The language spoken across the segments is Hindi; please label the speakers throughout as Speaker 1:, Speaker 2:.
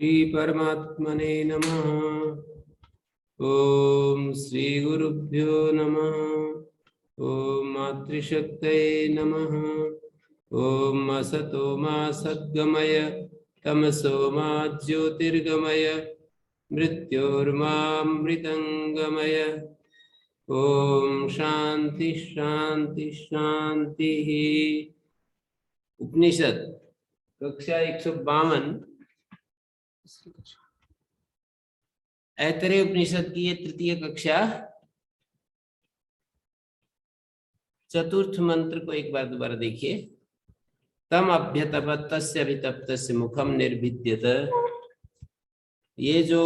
Speaker 1: श्री परमात्मने नमः। ओम श्री गुरुभ्यो नमः। ओम मातृशक्तये नमः। ओम असतो मा सद्गमय तमसो मा ज्योतिर्गमय मृत्योर्मामृतंगमय। ओम शांति शांति शांति। उपनिषद कक्षा 152 ऐतरेय उपनिषद की ये तृतीय कक्षा। चतुर्थ मंत्र को एक बार दोबारा देखिए। तम अभ्यतपत तस्य अभितप्तस्य मुखम निर्भिद्यत। ये जो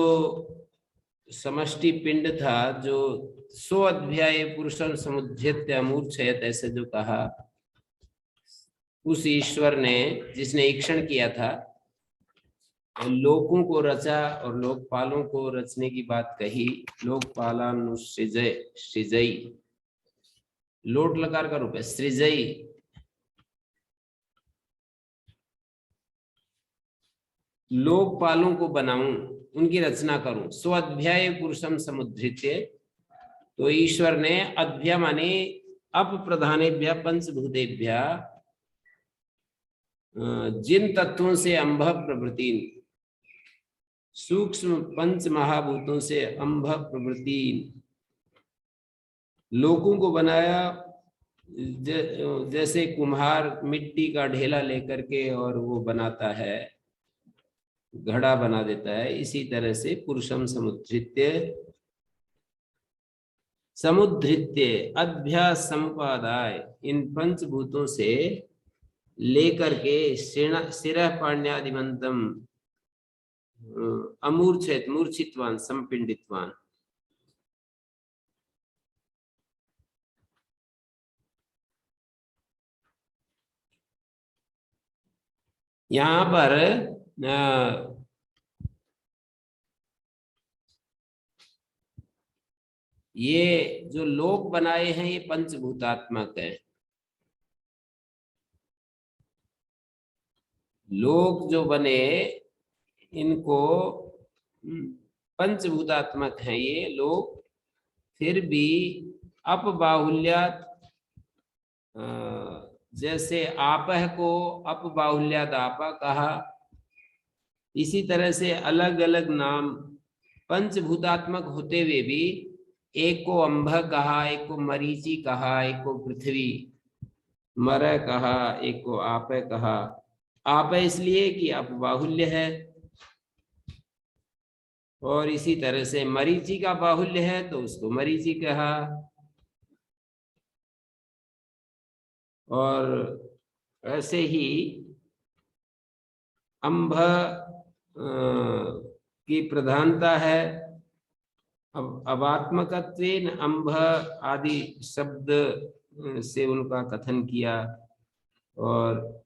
Speaker 1: समष्टि पिंड था, जो 100 अध्याय पुरुषं समुद्धृत्य अमूर्छयत ऐसे जो कहा, उस ईश्वर ने, जिसने ईक्षण किया था, लोकों को रचा और लोकपालों को रचने की बात कही। लोकपालानुसृजय, सृजई लोट लकार का रूप है, सृजई। लोकपालों को बनाऊं, उनकी रचना करूं। स्वाध्याय पुरुषम समुद्धृत्य। तो ईश्वर ने अध्याय माने अपप्रधानेभ्य पंचभूतेभ्य, जिन तत्वों से अंभ प्रवृत्ति, सूक्ष्म पंच महाभूतों से अंभ प्रवृत्ति लोगों को बनाया। जैसे कुम्हार मिट्टी का ढेला लेकर के और वो बनाता है, घड़ा बना देता है, इसी तरह से पुरुषम समुद्धृत्य अभ्यास समुपादाय, इन पंचभूतों से लेकर के शिरः पाण्यादिमंतम अमूर्छित मूर्छितवान संपिंडितवान। यहाँ पर ये जो लोक बनाए हैं ये पंचभूतात्मक है। लोक जो बने इनको पंचभूतात्मक हैं ये लोक। फिर भी अपबाहुल्यात, जैसे आपह को अपबाहुल्यात आपा कहा, इसी तरह से अलग अलग नाम पंचभूतात्मक होते हुए भी एक को अंभ कहा, एक को मरीचि कहा, एक को पृथ्वी मर कहा, एक को आप कहा। आप इसलिए कि आप बाहुल्य है, और इसी तरह से मरीचि का बाहुल्य है तो उसको मरीचि कहा। और ऐसे ही अंभ की प्रधानता है। अब अवात्मकत्वेन अंभ आदि शब्द से उनका कथन किया। और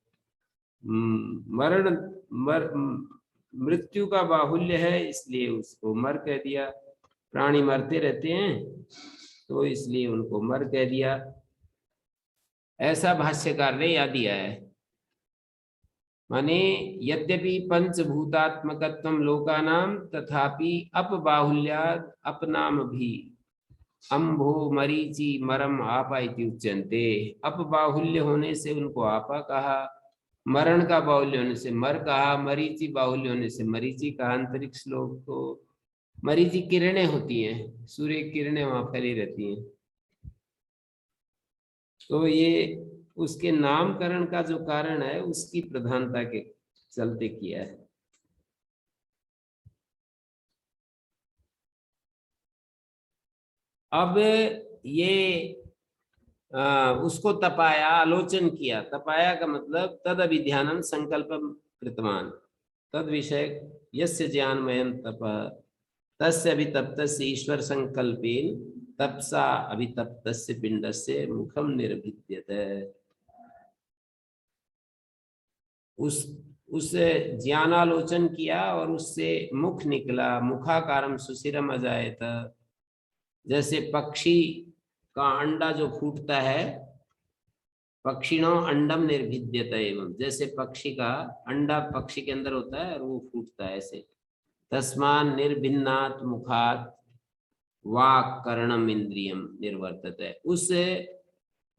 Speaker 1: मृत्यु का बाहुल्य है इसलिए उसको मर कह दिया। प्राणी मरते रहते हैं तो इसलिए उनको मर कह दिया। ऐसा भाष्यकार ने याद दिया है। माने यद्यपि पंचभूतात्मकत्वं लोकानाम तथापि अपबाहुल्याद अपनाम भी अंभो मरीचि मरम आपा इति उच्यन्ते। अपबाहुल्य होने से उनको आपा कहा, मरण का बाहुल्य होने से मर कहा, मरीचि बाहुल्य होने से मरीचि कहा। अंतरिक्ष लोग तो मरीचि किरणें होती हैं, सूर्य किरणें वहां फैली रहती हैं। तो ये उसके नामकरण का जो कारण है उसकी प्रधानता के चलते किया है। अब ये उसको तपाया, आलोचन किया। तपाया का मतलब तद अभिध्यानम संकल्पम कृतवान, तद विषय यस्य ज्ञानमयं तप तस्य अभितप्तस्य ईश्वर संकल्पेन तपसा अभितप्तस्य पिंडस्य मुखम निर्भिद्यते। उस ज्ञानालोचन किया और उससे मुख निकला। मुखाकारम सुशिरम अजायत। जैसे पक्षी का अंडा जो फूटता है, पक्षिणों अंडम निर्भिद्यते एवं, जैसे पक्षी का अंडा पक्षी के अंदर होता है और वो फूटता है ऐसे। तस्मान् निर्भिन्नात् मुखात् वाक् करणम इंद्रियम निर्वर्तते। उस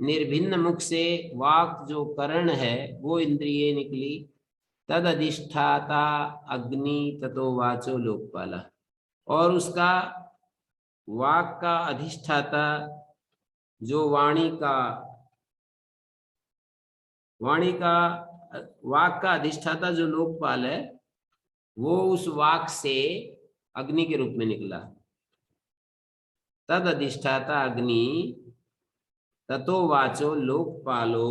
Speaker 1: निर्भिन्न मुख से वाक जो करण है वो इंद्रिय निकली। तद अधिष्ठाता अग्नि ततो वाचो लोकपाला। और उसका वाक का अधिष्ठाता जो वाक का अधिष्ठाता जो लोकपाल है वो उस वाक से अग्नि के रूप में निकला। तद अधिष्ठाता अग्नि ततो वाचो लोकपालो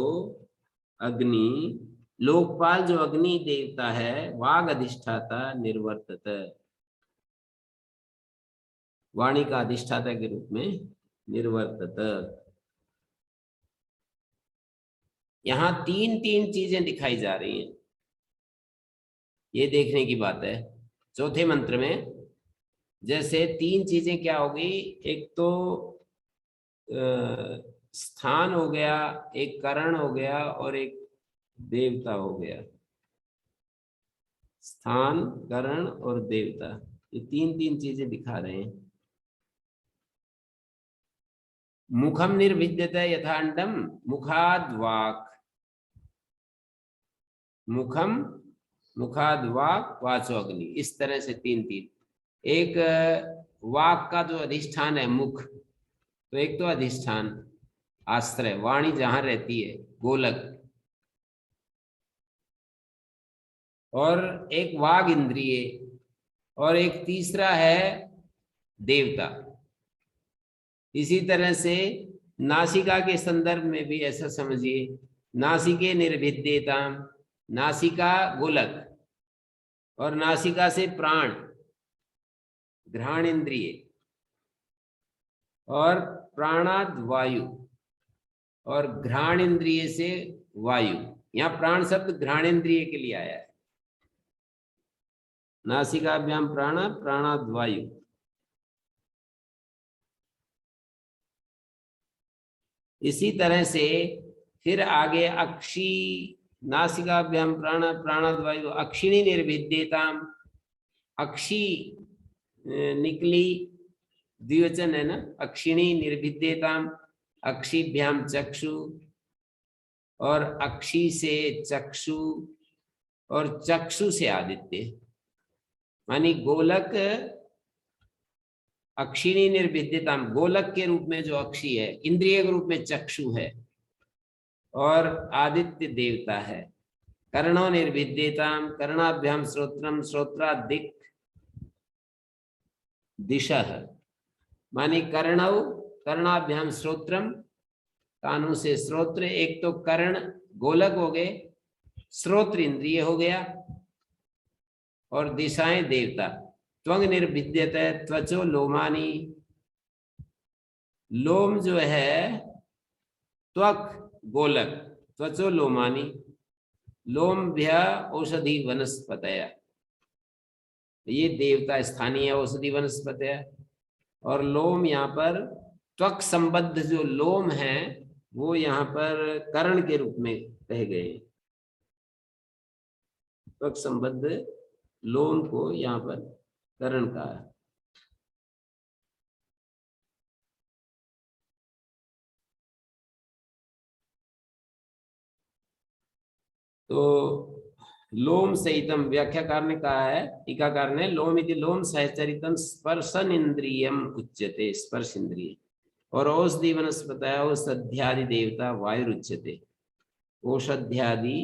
Speaker 1: अग्नि। लोकपाल जो अग्नि देवता है वाग अधिष्ठाता निर्वर्तत, वाणी का अधिष्ठाता के रूप में निर्वर्तत। यहां तीन तीन चीजें दिखाई जा रही हैं, ये देखने की बात है। चौथे मंत्र में जैसे तीन चीजें क्या होगी, एक तो स्थान हो गया, एक करण हो गया और एक देवता हो गया। स्थान, करण और देवता, ये तीन तीन चीजें दिखा रहे हैं। मुखम निर्भिद्यते यथांडम मुखाद वाक, मुखम मुखाद वाक वाचो अग्नि, इस तरह से तीन तीन। एक वाक का जो अधिष्ठान है मुख, तो एक तो अधिष्ठान आश्रय, वाणी जहां रहती है गोलक, और एक वाग इंद्रिय, और एक तीसरा है देवता। इसी तरह से नासिका के संदर्भ में भी ऐसा समझिए, नासिके निर्भिद्यता, नासिका गोलक और नासिका से प्राण घ्राण इंद्रिय, और प्राणाद वायु, और घ्राण इंद्रिय से वायु। यहाँ प्राण शब्द घ्राण इंद्रिय के लिए आया है। नासिकाभ्याम प्राण, प्राणाद वायु। इसी तरह से फिर आगे अक्षी, नासिकाभ्याम प्राण प्राणाद वायु अक्षिणी निर्भिद्यताम, अक्षी निकली, द्विवचन है ना, अक्षिणी निर्भिद्यताम, अक्षिभ्याम चक्षु, और अक्षी से चक्षु, और चक्षु से आदित्य। मानी गोलक अक्षिणी निर्भिद्यताम, गोलक के रूप में जो अक्षी है, इंद्रिय के रूप में चक्षु है, और आदित्य देवता है। कर्णो निर्भिद्यताम, कर्णाभ्याम श्रोत्रम, श्रोत्रा दिक् दिशः। मानी कर्णव, कर्णाभ्याम श्रोत्रम, कानों से श्रोत्र, एक तो कर्ण गोलक हो गए, श्रोत्र इंद्रिय हो गया, और दिशाएं देवता। त्वंग निर्भिद्यते त्वचो लोमानी, लोम जो है त्वक गोलक, त्वचो लोमानी, लोमभ्य औषधि वनस्पतय, ये देवता स्थानीय औषधि वनस्पतय। और लोम यहाँ पर त्वक संबद्ध जो लोम है वो यहाँ पर कर्ण के रूप में कहे गए। त्वक संबद्ध लोम को यहाँ पर कर्ण कहा है। तो लोम सहितम, व्याख्याकार ने कहा है, टीकाकार ने, लोम इति लोम सहचरितम स्पर्शन इंद्रियम उच्यते, स्पर्श इंद्रिय। और औषधि वनस्पतय औषध्यादि देवता वायुरुच्यते, औषध्यादि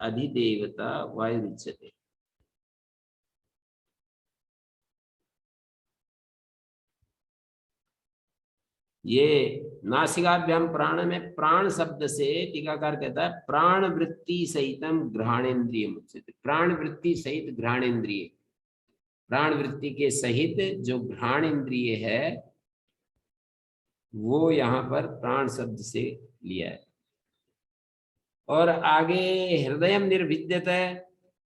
Speaker 1: अधिदेवता वायुरुच्यते। ये नासिकाभ्याम प्राण में प्राण शब्द से टीकाकार कहता है प्राण वृत्ति सहितम घ्राणेन्द्रिय उच्यते, प्राण वृत्ति सहित घ्राणेन्द्रिय, प्राण वृत्ति के सहित जो घ्राण इंद्रिय है वो यहाँ पर प्राण शब्द से लिया है। और आगे हृदय निर्भिद्यत है,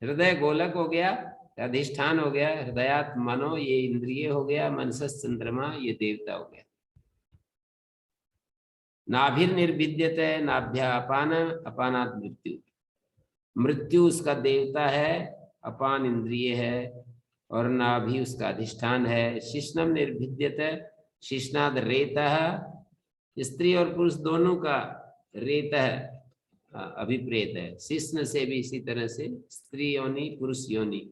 Speaker 1: हृदय गोलक हो गया, अधिष्ठान हो गया, हृदयात् मनो ये इंद्रिय हो गया, मनसस चंद्रमा ये देवता हो गया। नाभिर निर्भिद्यत है, नाभ्या अपान, अपानात मृत्यु, मृत्यु उसका देवता है, अपान इंद्रिय है और नाभि उसका अधिष्ठान है। शिश्नम निर्भिद्यते, शिश्नाद रेतः, स्त्री और पुरुष दोनों का रेतः अभिप्रेत है। शिश्न से भी इसी तरह से स्त्री योनि पुरुष योनि।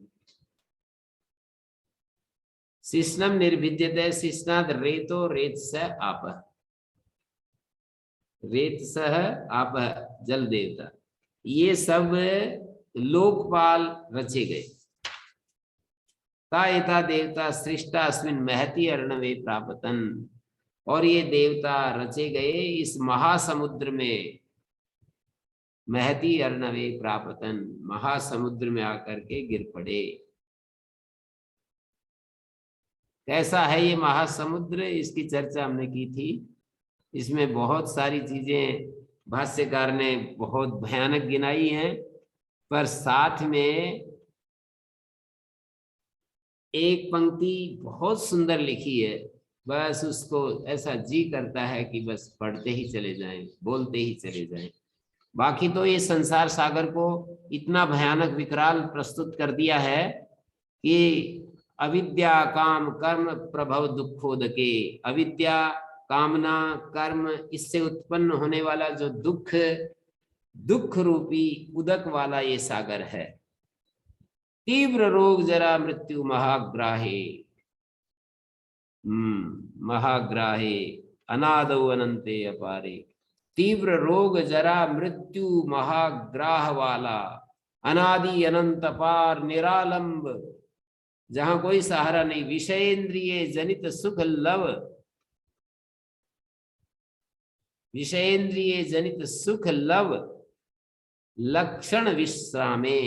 Speaker 1: शिश्नम निर्भिद्यते, शिश्नाद रेतो रेतस आप, रेतसः आप जल देवता, ये सब लोकपाल रचे गए। तायता देवता सृष्टा अस्मिन् महति अर्णवे प्रापतन, और ये देवता रचे गए इस महासमुद्र में। महति अर्णवे प्रापतन, महासमुद्र में आकर के गिर पड़े। कैसा है ये महासमुद्र, इसकी चर्चा हमने की थी। इसमें बहुत सारी चीजें भाष्यकार ने बहुत भयानक गिनाई हैं, पर साथ में एक पंक्ति बहुत सुंदर लिखी है, बस उसको ऐसा जी करता है कि बस पढ़ते ही चले जाएं, बोलते ही चले जाएं। बाकी तो ये संसार सागर को इतना भयानक विकराल प्रस्तुत कर दिया है कि अविद्या काम कर्म प्रभव दुखोदके, अविद्या कामना कर्म, इससे उत्पन्न होने वाला जो दुख, दुख रूपी उदक वाला ये सागर है। तीव्र रोग जरा मृत्यु महाग्राहे, महाग्राहे अनादौ अनंते अपारे। तीव्र रोग जरा मृत्यु महाग्राह वाला, अनादि अनंत अपार निरालंब, जहां कोई सहारा नहीं। विषयेंद्रिय जनित सुख लव, विषयेंद्रिय जनित सुख लव लक्षण विश्रामे,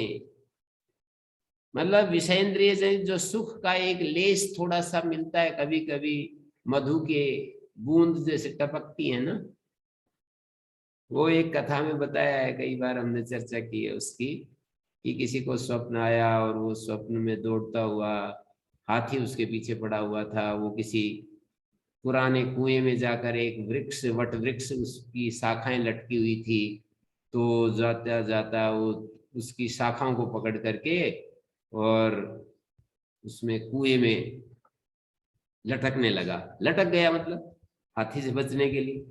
Speaker 1: मतलब विषयेंद्रिय जनित जो सुख का एक लेस थोड़ा सा मिलता है, कभी कभी मधु के बूंद जैसे टपकती है ना, वो एक कथा में बताया है, कई बार हमने चर्चा की है उसकी, कि किसी को स्वप्न आया और वो स्वप्न में दौड़ता हुआ हाथी उसके पीछे पड़ा हुआ था। वो किसी पुराने कुएं में जाकर एक वृक्ष, वट वृक्ष, उसकी शाखाएं लटकी हुई थी, तो जाता जाता वो उसकी शाखाओं को पकड़ करके और उसमें कुएं में लटकने लगा। लटक गया मतलब हाथी से बचने के लिए।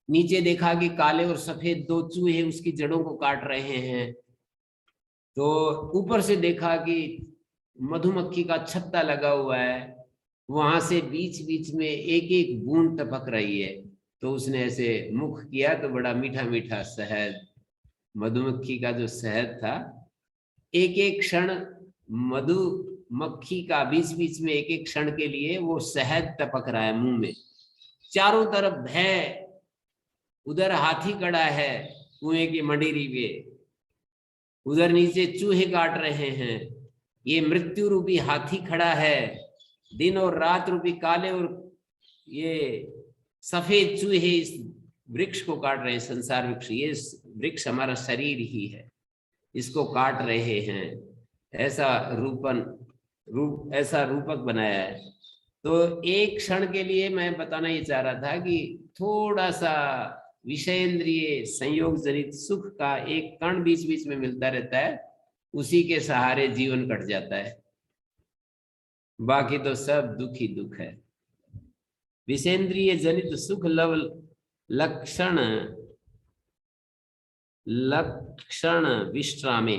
Speaker 1: नीचे देखा कि काले और सफेद दो चूहे उसकी जड़ों को काट रहे हैं। तो ऊपर से देखा कि मधुमक्खी का छत्ता लगा हुआ है, वहां से बीच बीच में एक एक बूंद टपक रही है। तो उसने ऐसे मुख किया तो बड़ा मीठा मीठा शहद, मधुमक्खी का जो शहद था, एक एक क्षण मधुमक्खी का बीच बीच में एक एक क्षण के लिए वो शहद टपक रहा है मुंह में। चारों तरफ भय, उधर हाथी खड़ा है कुएं की मंडीरी पे, उधर नीचे चूहे काट रहे हैं, ये मृत्यु रूपी हाथी खड़ा है, दिन और रात रूपी काले और ये सफेद चूहे इस वृक्ष को काट रहे हैं। संसार वृक्ष, ये वृक्ष हमारा शरीर ही है, इसको काट रहे हैं। ऐसा ऐसा रूपक बनाया है। तो एक क्षण के लिए मैं बताना ये चाह रहा था कि थोड़ा सा विषयेंद्रिय संयोग जनित सुख का एक कण बीच बीच में मिलता रहता है, उसी के सहारे जीवन कट जाता है, बाकी तो सब दुख ही दुख है। विषेंद्रिय जनित सुख लव लक्षण विश्रामे,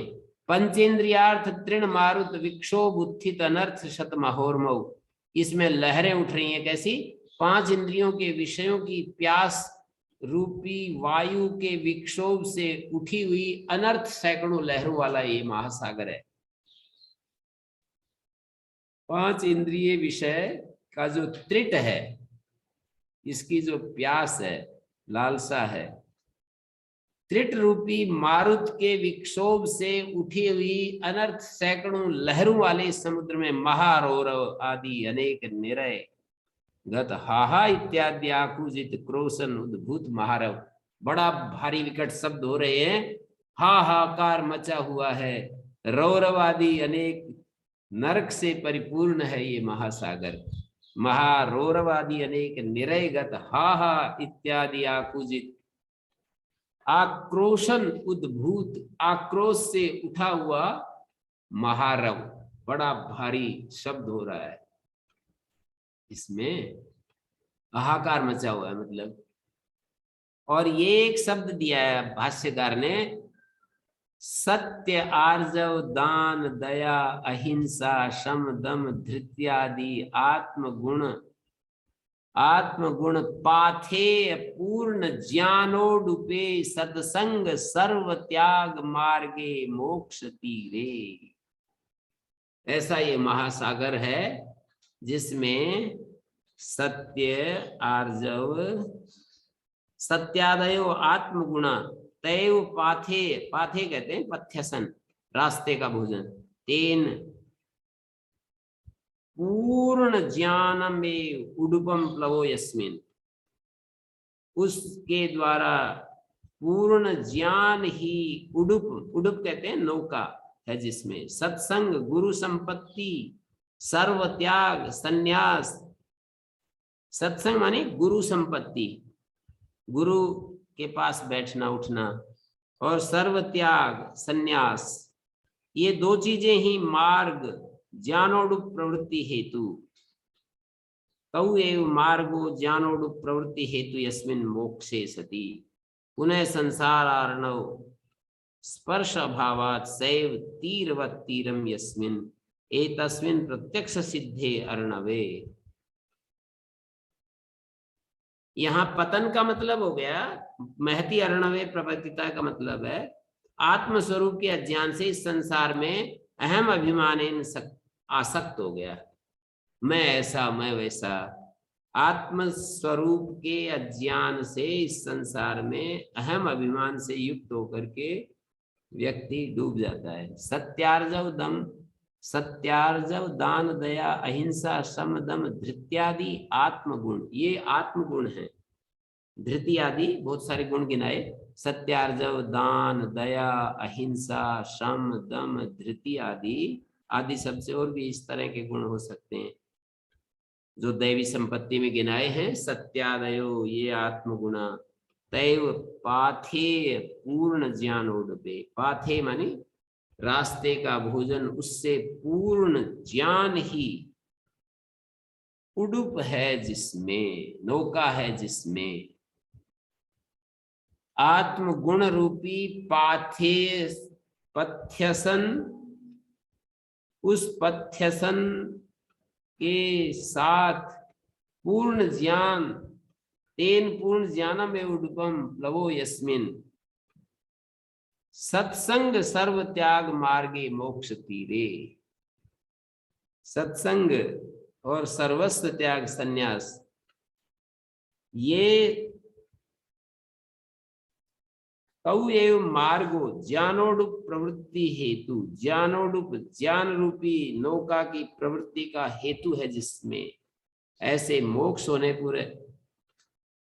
Speaker 1: पंचेंद्रियार्थ तृण मारुत विक्षोभ उत्थित अनर्थ शत महोर्मौ। इसमें लहरें उठ रही हैं कैसी? 5 इंद्रियों के विषयों की प्यास रूपी वायु के विक्षोभ से उठी हुई अनर्थ सैकड़ों लहरों वाला ये महासागर है। 5 इंद्रिय विषय का जो त्रिट है, इसकी जो प्यास है, लालसा है, त्रिट रूपी मारुत के विक्षोभ से उठी हुई अनर्थ सैकड़ों लहरों वाले समुद्र में महारौरव आदि अनेक निरय गत हाहा इत्यादि आकुजित क्रोशन उद्भूत महारव, बड़ा भारी विकट शब्द हो रहे हैं, हाहाकार मचा हुआ है, रौरवादी अनेक नरक से परिपूर्ण है ये महासागर। महारौरवादी अनेक निरयगत हाहा इत्यादि आकुजित आक्रोशन उद्भूत, आक्रोश से उठा हुआ महारव, बड़ा भारी शब्द हो रहा है, इसमें हाहाकार मचा हुआ है मतलब। और ये एक शब्द दिया है भाष्यकार ने, सत्य, आर्जव, दान, दया, अहिंसा, शम, दम, धृत्यादि आत्मगुण पाथेय पूर्ण ज्ञानोडुपे सत्संग सर्व त्याग मार्गे मोक्ष तीरे। ऐसा ये महासागर है जिसमें सत्य, आर्जव, सत्यादयो आत्मगुणा, तैव पाथे, पाथे कहते हैं पथ्यसन, रास्ते का भोजन, तेन पूर्ण ज्ञानमेव उडुपम प्लवो यस्मिन, उसके द्वारा पूर्ण ज्ञान ही उडुप, उडुप कहते हैं नौका है जिसमें, सत्संग, गुरु संपत्ति, सर्व त्याग, संन्यास, सत्संग माने गुरु संपत्ति, गुरु के पास बैठना उठना, और सर्व त्याग, संन्यास, ये दो चीजें ही मार्ग ज्ञानोडुप प्रवृत्ति हेतु, तौ एव मार्गो ज्ञानोडुप प्रवृत्ति हेतु यस्मिन् मोक्षे सति पुनः संसारार्णव स्पर्श अभावात् सैव तीरवत् तीरम यस्मिन् एतस्मिन् प्रत्यक्ष सिद्धे अर्णवे। यहाँ पतन का मतलब हो गया, महति अर्णवे प्रपतिता का मतलब है आत्मस्वरूप के अज्ञान से इस संसार में अहम अभिमान आसक्त हो गया, मैं ऐसा मैं वैसा, आत्मस्वरूप के अज्ञान से इस संसार में अहम अभिमान से युक्त होकर के व्यक्ति डूब जाता है। सत्यार्जव दम, सत्यार्जव, दान, दया, अहिंसा, शम, दम, धृत्यादि आत्मगुण, ये आत्मगुण है। धृति आदि बहुत सारे गुण गिनाए, सत्यार्जव, दान, दया, अहिंसा, शम, दम, धृति आदि, आदि शब्द से और भी इस तरह के गुण हो सकते हैं जो दैवी संपत्ति में गिनाए हैं। सत्यादयो, ये आत्मगुणा, तैव पाथे पूर्ण ज्ञानोडुपे, पाथे माने रास्ते का भोजन, उससे पूर्ण ज्ञान ही उडुप है जिसमें, नौका है जिसमें, आत्मगुण रूपी पाथे पथ्यसन, उस पथ्यसन के साथ पूर्ण ज्ञान, तेन पूर्ण ज्ञानम एव उडुपम प्लवो यस्मिन सत्संग सर्व त्याग मार्गे मोक्ष तीरे। सत्संग और सर्वस्व त्याग, संन्यास, ये तौ एव मार्गो ज्ञानोडुप प्रवृत्ति हेतु, ज्ञानोडुप ज्ञान रूपी नौका की प्रवृत्ति का हेतु है जिसमें, ऐसे मोक्ष होने पूरे,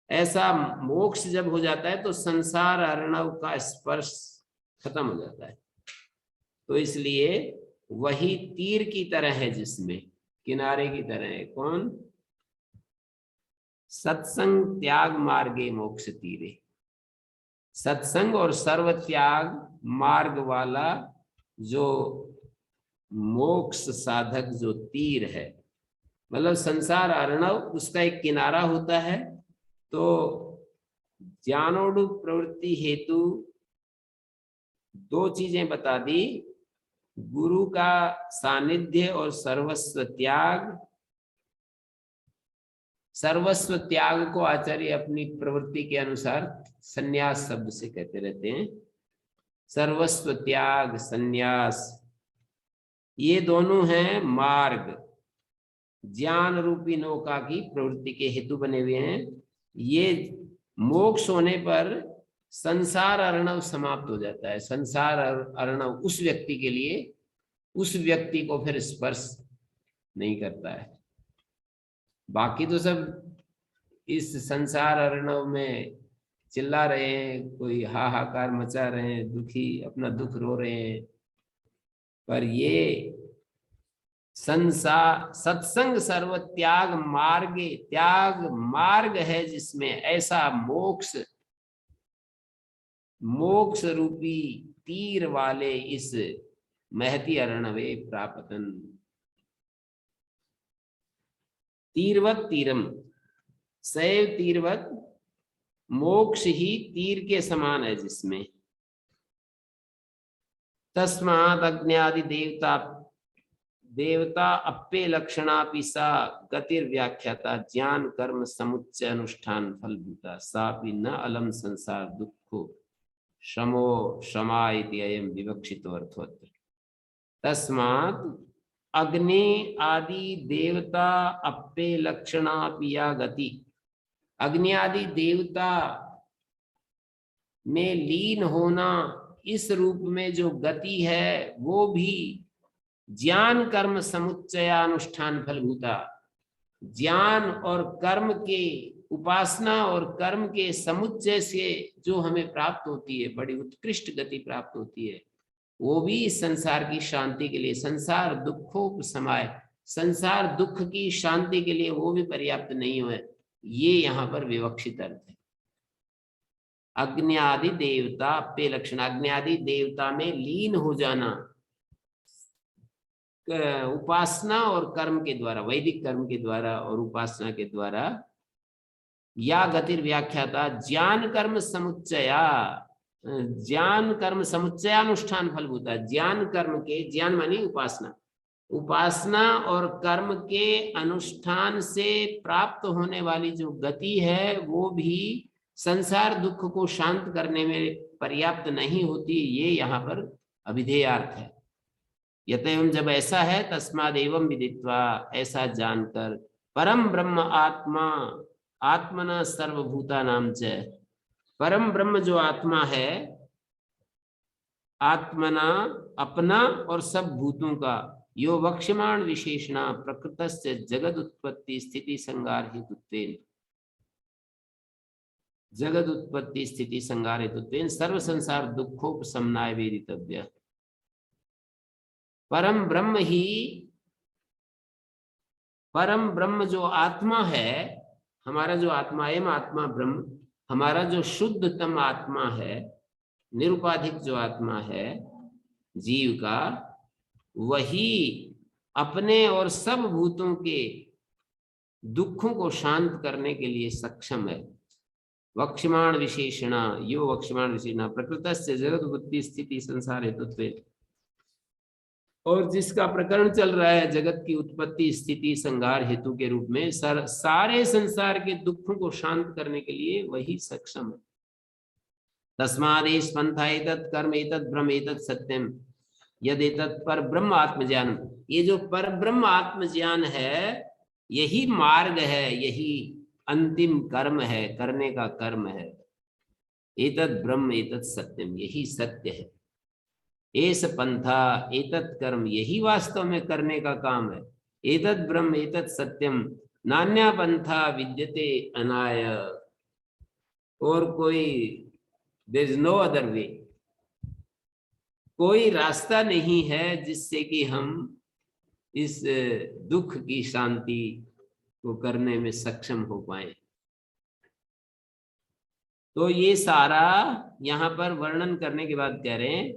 Speaker 1: ऐसा मोक्ष जब हो जाता है तो संसार अर्णव का स्पर्श खत्म हो जाता है। तो इसलिए वही तीर की तरह है जिसमें, किनारे की तरह है। कौन? सत्संग त्याग मार्गे मोक्ष तीरे, सत्संग और सर्व त्याग मार्ग वाला जो मोक्ष साधक जो तीर है, मतलब संसार अर्णव उसका एक किनारा होता है। तो ज्ञानोडुप प्रवृत्ति हेतु दो चीजें बता दी, गुरु का सानिध्य और सर्वस्व त्याग। सर्वस्व त्याग को आचार्य अपनी प्रवृत्ति के अनुसार संन्यास शब्द से कहते रहते हैं। सर्वस्व त्याग, संन्यास, ये दोनों हैं मार्ग, ज्ञान रूपी नौका की प्रवृत्ति के हेतु बने हुए हैं। ये मोक्ष होने पर संसार अर्णव समाप्त हो जाता है। संसार अर्णव उस व्यक्ति के लिए, उस व्यक्ति को फिर स्पर्श नहीं करता है। बाकी तो सब इस संसार अर्णव में चिल्ला रहे हैं, कोई हाहाकार मचा रहे हैं, दुखी अपना दुख रो रहे हैं, पर ये संसार सत्संग सर्व त्याग मार्गे, त्याग मार्ग है जिसमें ऐसा मोक्ष मोक्ष रूपी तीर वाले इस महती अर्णवे प्रापतन। तीरवत तीरम, सैव तीरवत, मोक्ष ही तीर के समान है जिसमें। तस्मात् अग्न्यादि देवता देवता अप्पे लक्षणापि सा गतिर्व्याख्याता ज्ञान कर्म समुच्चय अनुष्ठान फलभूता सापि न अलम संसार दुखो शमो शमा इति अयं विवक्षितो अर्थोऽत्र। तस्मात् अग्नि आदि देवता अप्पे लक्षणापि या गति, अग्नि आदि देवता में लीन होना इस रूप में जो गति है वो भी ज्ञान कर्म समुच्चयानुष्ठान फलभूता, ज्ञान और कर्म के, उपासना और कर्म के समुच्चय से जो हमें प्राप्त होती है, बड़ी उत्कृष्ट गति प्राप्त होती है, वो भी इस संसार की शांति के लिए, संसार दुखोपशमाय, संसार दुख की शांति के लिए वो भी पर्याप्त नहीं हुए। ये यहाँ पर विवक्षित अर्थ है। अग्न्यादि देवता पे लक्षण, अग्न्यादि देवता में लीन हो जाना उपासना और कर्म के द्वारा, वैदिक कर्म के द्वारा और उपासना के द्वारा, या गतिर व्याख्याता ज्ञान कर्म समुच्चया, ज्ञान कर्म समुच्चयानुष्ठान फलभूता, ज्ञान कर्म के, ज्ञान मानी उपासना, उपासना और कर्म के अनुष्ठान से प्राप्त होने वाली जो गति है वो भी संसार दुख को शांत करने में पर्याप्त नहीं होती। ये यहाँ पर अभिधेयार्थ है। यतएवं, जब ऐसा है, तस्माद एवं विदित्वा, ऐसा जानकर, परम ब्रह्म आत्मा आत्मना सर्वभूतानां च, परम ब्रह्म जो आत्मा है, आत्मना अपना और सब भूतों का, यो वक्ष्यमाण विशेषणा प्रकृतस्य जगद उत्पत्ति स्थिति संहार हेतुत्वेन, जगद उत्पत्ति स्थिति संहार हेतुत्वेन सर्व संसार दुखोपशमनाय वेदितव्य। परम ब्रह्म ही, परम ब्रह्म जो आत्मा है, हमारा जो आत्मा एवं आत्मा ब्रह्म, हमारा जो शुद्धतम आत्मा है, निरुपाधिक जो आत्मा है जीव का, वही अपने और सब भूतों के दुखों को शांत करने के लिए सक्षम है। वक्ष्यमाण विशेषणा, यो वक्ष्यमाण विशेषणा प्रकृतस्य जगत उत्पत्ति स्थिति संसार हेतुत्वेन, और जिसका प्रकरण चल रहा है जगत की उत्पत्ति स्थिति संहार हेतु के रूप में, सारे संसार के दुखों को शांत करने के लिए वही सक्षम है। तस्मादेश पंथा एतत् कर्म एतत् ब्रह्म एतत् सत्यम यद एतत् पर ब्रह्म आत्मज्ञान, ये जो पर ब्रह्म आत्मज्ञान है यही मार्ग है, यही अंतिम कर्म है, करने का कर्म है। एतत् ब्रह्म एतत् सत्यम, यही सत्य है। एस पंथा एतत् कर्म, यही वास्तव में करने का काम है। एतत् ब्रह्म एतत् सत्यम नान्या पंथा विद्यते अनाय, और कोई, there is no other way, कोई रास्ता नहीं है जिससे कि हम इस दुख की शांति को करने में सक्षम हो पाए। तो ये सारा यहाँ पर वर्णन करने के बाद कह रहे हैं,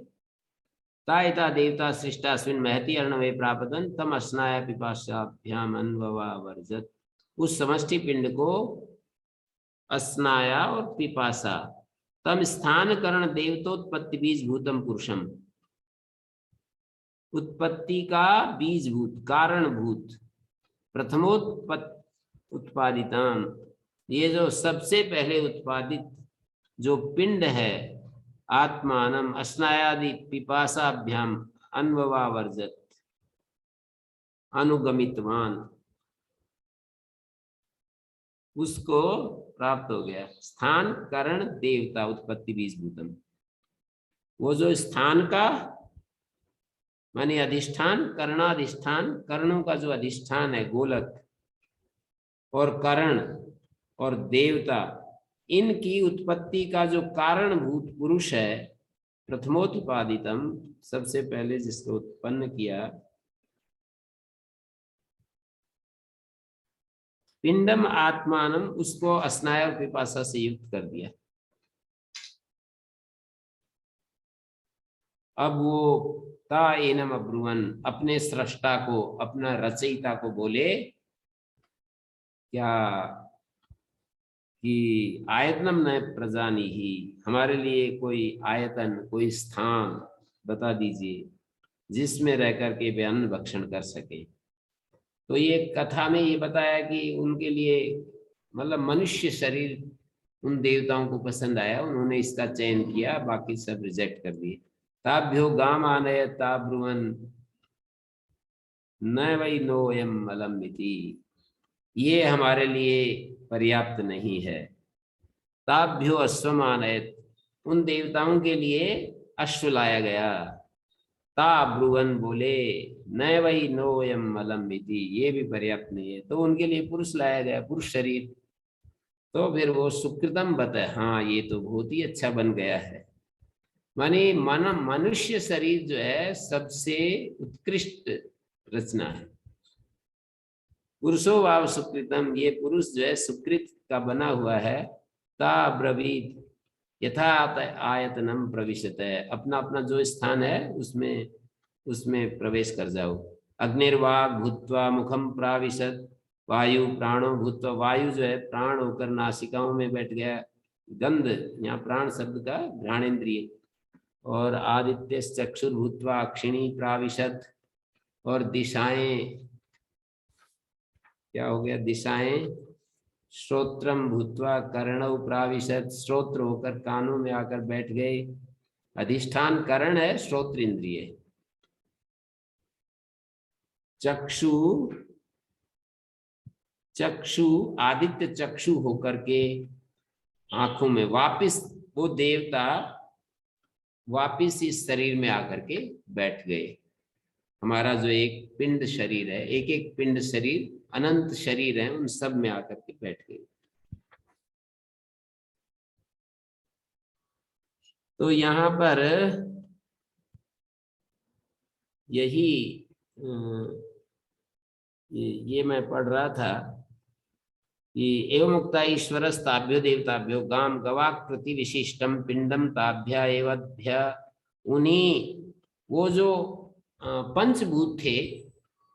Speaker 1: तायता देवता सृष्टास्मिन महति अर्णवे प्रापतन तम अस्नाया पिपाशाभ्याम अन्ववा वर्जत, उस समष्टि पिंड को अस्नाया और पिपासा, तम स्थान करण देवतोत्पत्ति बीज भूतम पुरुषम, उत्पत्ति का बीज भूत, कारण भूत, उत्पादिताम, ये जो सबसे पहले उत्पादित जो पिंड है, आत्मानम अस्नायादि पिपासाभ्याम अन्ववा वर्जत, अनुगमितवान, उसको प्राप्त हो गया। स्थान करण देवता उत्पत्ति बीज भूतम, वो जो स्थान का माने अधिष्ठान, करणाधिष्ठान, कर्णों का जो अधिष्ठान है गोलक, और करण और देवता, इनकी उत्पत्ति का जो कारणभूत पुरुष है, प्रथमोत्पादितम, सबसे पहले जिसको उत्पन्न किया, पिंडम आत्मानम, उसको अस्नाय और पिपासा से युक्त कर दिया। अब वो ता एनम अब्रुवन अपने सृष्टा को, अपना रचयिता को बोले क्या कि आयतनम न प्रजानी ही, हमारे लिए कोई आयतन, कोई स्थान बता दीजिए जिसमें रह करके वे अन्न भक्षण कर सके। तो ये कथा में ये बताया कि उनके लिए मतलब मनुष्य शरीर उन देवताओं को पसंद आया, उन्होंने इसका चयन किया, बाकी सब रिजेक्ट कर दिए। ताभ्यो गाम आनय ताब्रुवन न वै नोयम अलम इति, ये हमारे लिए पर्याप्त नहीं है। ताभ्यो अश्वम आनयत, उन देवताओं के लिए अश्व लाया गया। ताब्रुवन बोले न वही नोयम अलम इति, ये भी पर्याप्त नहीं है, तो उनके लिए पुरुष लाया गया, पुरुष शरीर। तो फिर वो सुकृतम बता, हाँ ये तो बहुत ही अच्छा बन गया है। माने मनुष्य शरीर जो है सबसे उत्कृष्ट रचना है। पुरुषो वाव सुकृतम, ये पुरुष जो है सुकृत का बना हुआ है। ता ब्रवीत यथा आयतनम प्रविशत है, अपना अपना जो स्थान है उसमें उसमें प्रवेश कर जाओ। अग्निर्वाग भूत्वा मुखम प्राविशत, वायु प्राणो भूत्वा, वायु जो है प्राण होकर नासिकाओं में बैठ गया। गंध, यहाँ प्राण शब्द का घ्राणेन्द्रिय। और आदित्य चक्षुर्भूत्वा अक्षिणी प्राविशत, और दिशाएं क्या हो गया, दिशाएं श्रोत्रम भूत्वा कर्णौ प्राविशत, श्रोत्र होकर कानों में आकर बैठ गए। अधिष्ठान कर्ण है, श्रोत्र इंद्रिय। चक्षु, चक्षु आदित्य चक्षु होकर के आंखों में, वापिस वो देवता वापिस इस शरीर में आकर के बैठ गए। हमारा जो एक पिंड शरीर है, एक एक पिंड शरीर अनंत शरीर है, उन सब में आकर के बैठ गए। तो यहाँ पर यही ये मैं पढ़ रहा था कि एवं मुक्ता ईश्वरस्ताभ्यो देवताभ्यो गाम गवाकृति विशिष्टम पिंडम ताभ्या एवध्य, उन्हीं वो जो पंचभूत थे,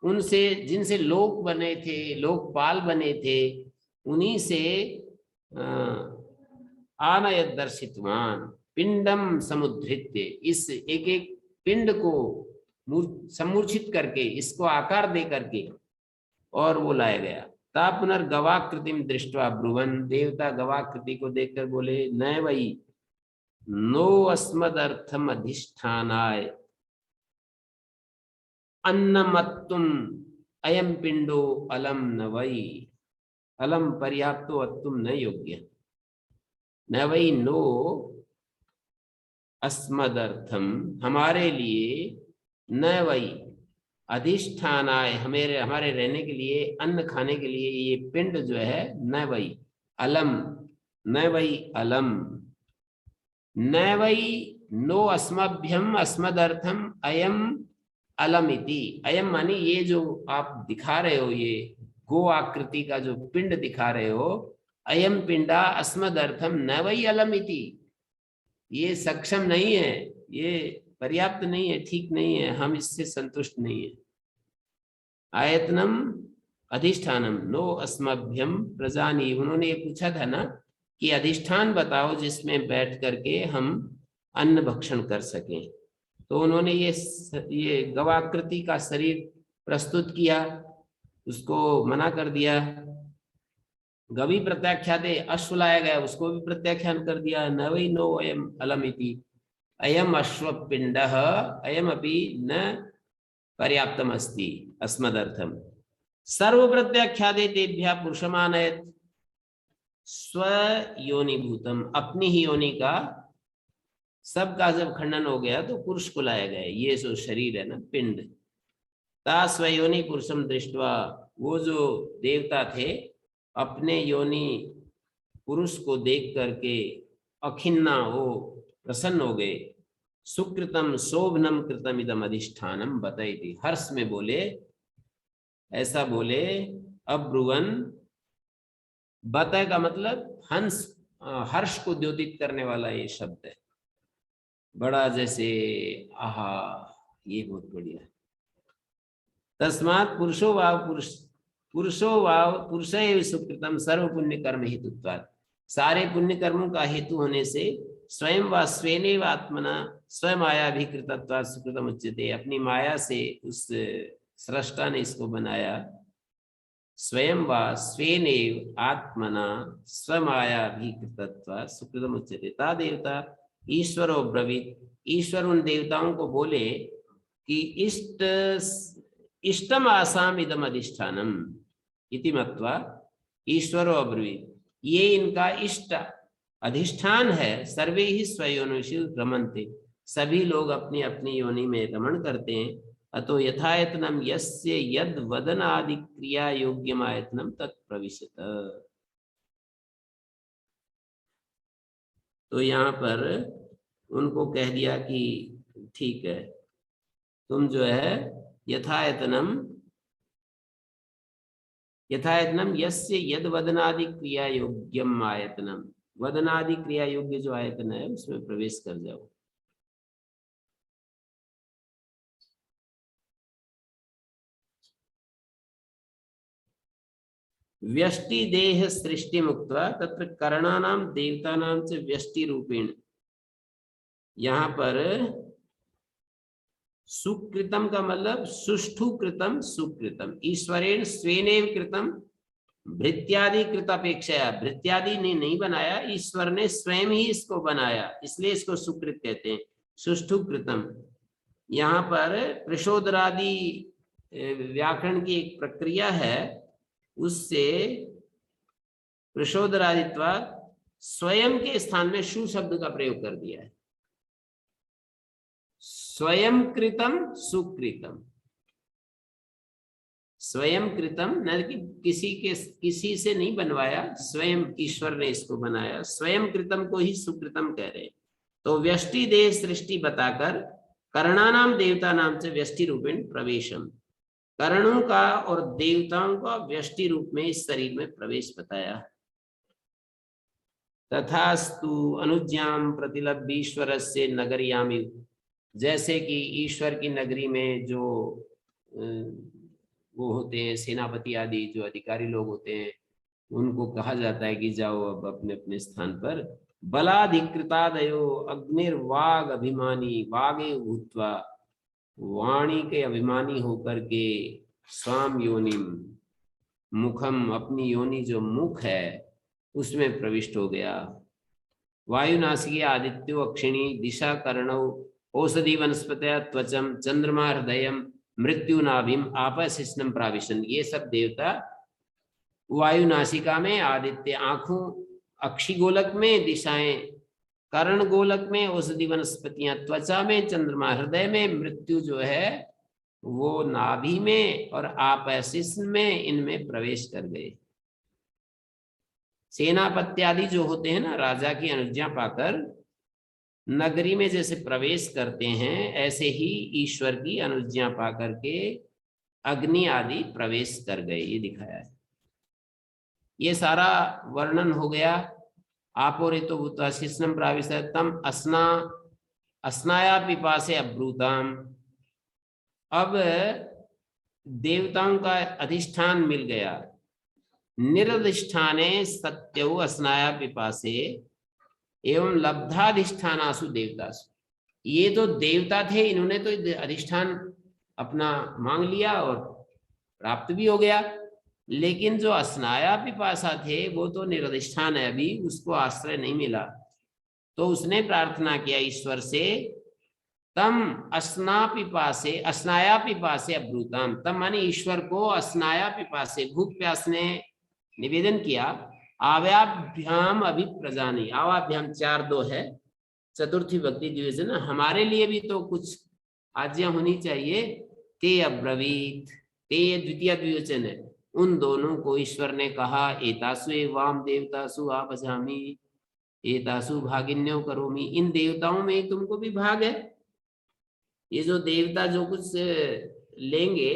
Speaker 1: उनसे जिनसे लोक बने थे, लोकपाल बने थे, उन्हीं से आनयत दर्शितवान पिंडम समुद्धृत्य, इस एक एक पिंड को समूर्छित करके, इसको आकार दे करके और वो लाया गया। ता पुनर्गवाकृतिम दृष्टवा ब्रुवन, देवता गवाकृति को देखकर बोले न वही नो अस्मदर्थम अधिष्ठानाय अन्नमत्तुम अयम पिंडो अलम न वही, अलम पर्याप्तो अत्तुम न योग्य, न वही नो अस्मदर्थम, हमारे लिए, न वही अधिष्ठानाय, हमारे हमारे रहने के लिए, अन्न खाने के लिए ये पिंड जो है, न वही अलम, न वही अलम, न वही नो अस्मभ्यम अस्मदर्थम अयम अलमिति, अयम मानी ये जो आप दिखा रहे हो, ये गो आकृति का जो पिंड दिखा रहे हो, अयम पिंडा अस्मदर्थम न वही अलमिति, ये सक्षम नहीं है, ये पर्याप्त नहीं है, ठीक नहीं है, हम इससे संतुष्ट नहीं है। आयतनम अधिष्ठानम नो अस्मभ्यम प्रजानी, उन्होंने ये पूछा था ना कि अधिष्ठान बताओ जिसमें बैठ करके हम अन्न भक्षण कर सकें। तो उन्होंने ये गवाकृति का शरीर प्रस्तुत किया, उसको मना कर दिया। गवी प्रत्याख्या दे, अश्व लाया गया, उसको भी प्रत्याख्यान कर दिया। न वै नो अयम अलमिति, अयम अश्वपिंड अयम अपि न पर्याप्तम अस्ति अस्मदर्थम। सर्व प्रत्याख्यादे तेभ्यः पुरुषमानयत, स्व योनिभूतम, अपनी ही योनि का सबका जब खंडन हो गया तो पुरुष को लाया गया, ये जो शरीर है ना पिंड। ता स्वयोनि पुरुषम दृष्टवा, वो जो देवता थे अपने योनि पुरुष को देख करके अखिन्ना हो, प्रसन्न हो गए। सुकृतम शोभनम कृतम इदम अधिष्ठानम बताई, हर्ष में बोले, ऐसा बोले। अब्रुवन, बताए का मतलब हंस, हर्ष को द्योतित करने वाला ये शब्द है। बड़ा जैसे आहा, ये बहुत बढ़िया। तस्मात् पुरुषो वाव पुरुष एव सुकृतम सर्व पुण्य कर्म हेतुत्वात्। सारे पुण्य कर्मों का हेतु होने से स्वयं व स्वेनेव आत्मना स्वयं माया भी कृतत्वात् सुकृतम उच्यते। अपनी माया से उस सृष्टा ने इसको बनाया। स्वयं व स्वेनेव आत्मना स्वमाया भी कृतत्वात् सुकृतम उच्यते। ता देवता ईश्वरो ब्रवीत। ईश्वर उन देवताओं को बोले कि इष्टम आसाम इदम अधिष्ठानम इति मत्वा ईश्वरो अब्रवीत। ये इनका इष्ट अधिष्ठान है। सर्वे ही स्वयोनिषु रमन्ते। सभी लोग अपनी अपनी योनि में रमण करते हैं। अतो यथायतनम यस्य यद वदन आदि क्रिया योग्यम आयतनम तत्प्रविशत। तो यहाँ पर उनको कह दिया कि ठीक है, तुम जो है यथायतनम यस्य यद वदनादि क्रिया योग्यम आयतनम। वदनादि क्रिया योग्य जो आयतन है उसमें प्रवेश कर जाओ। व्यष्टि देह सृष्टि मुक्त्वा तत्र करणानाम देवतानाम च व्यष्टि रूपेण। यहाँ पर सुकृतम का मतलब सुष्ठु कृतम सुकृतम। ईश्वरेण स्वेनेव कृतम भृत्यादि कृत अपेक्षया। भृत्यादि ने नहीं बनाया, ईश्वर ने स्वयं ही इसको बनाया, इसलिए इसको सुकृत कहते हैं, सुष्ठु कृतम। यहाँ पर प्रशोदरादि व्याकरण की एक प्रक्रिया है, उससे प्रशोदरादित्वा स्वयं के स्थान में शु शब्द का प्रयोग कर दिया है। स्वयं कृतम सुकृतम। स्वयं कृतम न कि किसी से नहीं बनवाया, स्वयं ईश्वर ने इसको बनाया। स्वयं कृतम को ही सुकृतम कह रहे। तो व्यष्टि देह सृष्टि बताकर करणानाम देवता नाम से व्यष्टि रूपेण प्रवेशम। करणों का और देवताओं का व्यष्टि रूप में इस शरीर में प्रवेश बताया। तथास्तु अनुज्ञाम प्रतिलभ्य ईश्वरस्य नगर्यामि। जैसे कि ईश्वर की नगरी में जो वो होते हैं सेनापति आदि जो अधिकारी लोग होते हैं, उनको कहा जाता है कि जाओ अब अपने अपने स्थान पर। बलाधिकृतादयो अग्निर्वाग अभिमानी वागे भूत्वा। वाणी के अभिमानी होकर के स्वाम योनिम मुखम, अपनी योनि जो मुख है उसमें प्रविष्ट हो गया। वायुनासिके आदित्यो अक्षिणी दिशा कर्णौ औषधि वनस्पतया त्वचम चंद्रमा हृदयम मृत्यु नाभिम आपशिष्णम प्राविशन। ये सब देवता वायु नासिका में, आदित्य आंखों अक्षि गोलक में, दिशाएं कर्ण गोलक में, औषधि वनस्पतियां त्वचा में, चंद्रमा हृदय में, मृत्यु जो है वो नाभि में और आपशिष्ण में, इनमें प्रवेश कर गए। सेनापत्यादि जो होते हैं ना, राजा की अनुज्ञा पाकर नगरी में जैसे प्रवेश करते हैं, ऐसे ही ईश्वर की अनुज्ञा पाकर के अग्नि आदि प्रवेश कर गए, ये दिखाया है। ये सारा वर्णन हो गया। आपो रेतो भूत्वा शिष्णम प्राविशत तम अस्नाया पिपासे अब्रूताम। अब देवताओं का अधिष्ठान मिल गया। निरधिष्ठाने सत्यौ अस्नाया पिपासे एवं लब्धाधिष्ठानासु देवतासु। ये तो देवता थे, इन्होंने तो अधिष्ठान अपना मांग लिया और प्राप्त भी हो गया। लेकिन जो अस्नाया पिपासा थे वो तो निरधिष्ठान है, अभी उसको आश्रय नहीं मिला। तो उसने प्रार्थना किया ईश्वर से, तम अस्नाया पिपासे अब्रूताम। तम माने ईश्वर को अस्नाया पिपासे, भूख प्यास ने निवेदन किया। आव्याभ्याम अभिप्रजानी, आवाभ्याम 4-2 है, चतुर्थी भक्ति द्विवचन। हमारे लिए भी तो कुछ आज्ञा होनी चाहिए। ते अब्रवीत, ते द्वितीय द्विवचन है, उन दोनों को ईश्वर ने कहा। एतासु एवाम देवतासु आपजामी एतासु भागिन्यो करोमी। इन देवताओं में तुमको भी भाग है। ये जो देवता जो कुछ लेंगे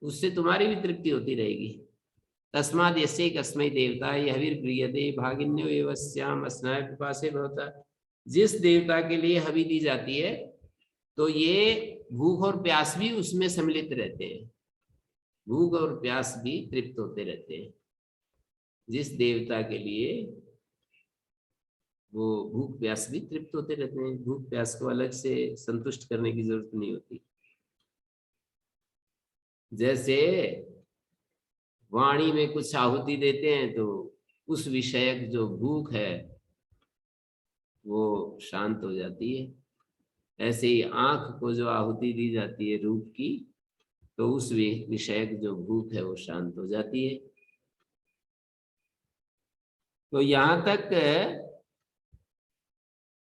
Speaker 1: उससे तुम्हारी भी तृप्ति होती रहेगी। तस्माद यस्य कस्मै देवता यहवीर प्रियते भागिन्यो एवस्याम अस्नाय पिपासे भवता। जिस देवता के लिए हवि दी जाती है तो ये भूख और प्यास भी उसमें सम्मिलित रहते हैं, भूख और प्यास भी तृप्त होते रहते हैं। जिस देवता के लिए वो भूख प्यास भी तृप्त होते रहते हैं, भूख प्यास को अलग से संतुष्ट करने की जरूरत नहीं होती। जैसे वाणी में कुछ आहुति देते हैं तो उस विषयक जो भूख है वो शांत हो जाती है। ऐसे ही आंख को जो आहुति दी जाती है रूप की, तो उस विषयक जो भूख है वो शांत हो जाती है। तो यहां तक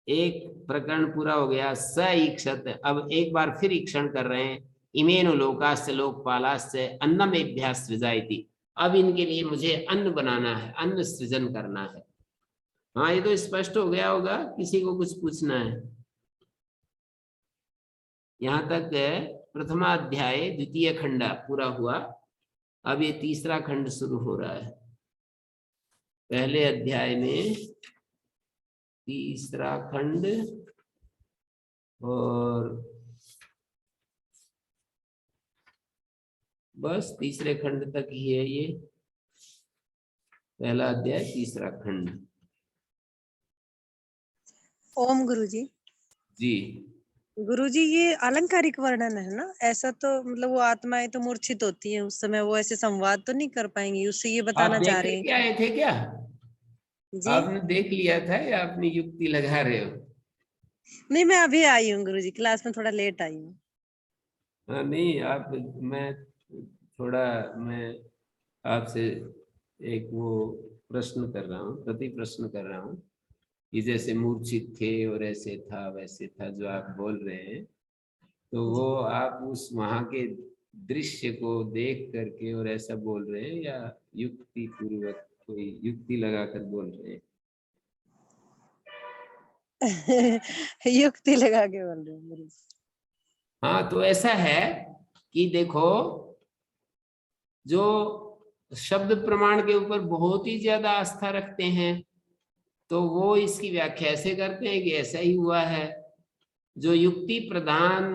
Speaker 1: एक प्रकरण पूरा हो गया। स ईक्षत, अब एक बार फिर ईक्षण कर रहे हैं। इमेनु लोकास्य लोकपालास्य अन्नमेभ्यः सृजायति। अब इनके लिए मुझे अन्न बनाना है, अन्न सृजन करना है। हाँ, ये तो स्पष्ट हो गया होगा, किसी को कुछ पूछना है? यहाँ तक प्रथमा अध्याय द्वितीय खंड पूरा हुआ। अब ये तीसरा खंड शुरू हो रहा है। पहले अध्याय में तीसरा खंड और बस तीसरे खंड तक ही है ये। पहला अध्याय तीसरा खंड।
Speaker 2: ओम गुरुजी।
Speaker 1: जी
Speaker 2: गुरुजी, ये अलंकारिक वर्णन है ना? ऐसा तो मतलब वो आत्माएं तो मूर्छित होती हैं उस समय, वो ऐसे संवाद तो नहीं कर पाएंगी, उससे ये
Speaker 1: आप
Speaker 2: बताना
Speaker 1: देख
Speaker 2: चाह रहे
Speaker 1: के
Speaker 2: हैं
Speaker 1: क्या आए थे क्या?
Speaker 2: जी।
Speaker 1: आपने देख लिया था या अपनी युक्ति लगा रहे हो?
Speaker 2: नहीं, मैं अभी आई हूँ गुरुजी, क्लास में थोड़ा लेट आई हूँ।
Speaker 1: हाँ नहीं, आप मैं थोड़ा मैं आपसे एक वो प्रश्न कर रहा हूँ, प्रति प्रश्न कर रहा हूँ कि जैसे मूर्छित थे और ऐसे था वैसे था जो आप बोल रहे हैं, तो
Speaker 2: जी।
Speaker 1: वो आप उस वहां के दृश्य को देख करके और ऐसा बोल रहे हैं या युक्ति पूर्वक कोई युक्ति लगाकर बोल रहे हैं?
Speaker 2: युक्ति लगा के बोल रहे हैं गुरुजी।
Speaker 1: हाँ, तो ऐसा है कि देखो, जो शब्द प्रमाण के ऊपर बहुत ही ज्यादा आस्था रखते हैं तो वो इसकी व्याख्या ऐसे करते हैं कि ऐसा ही हुआ है। जो युक्ति प्रधान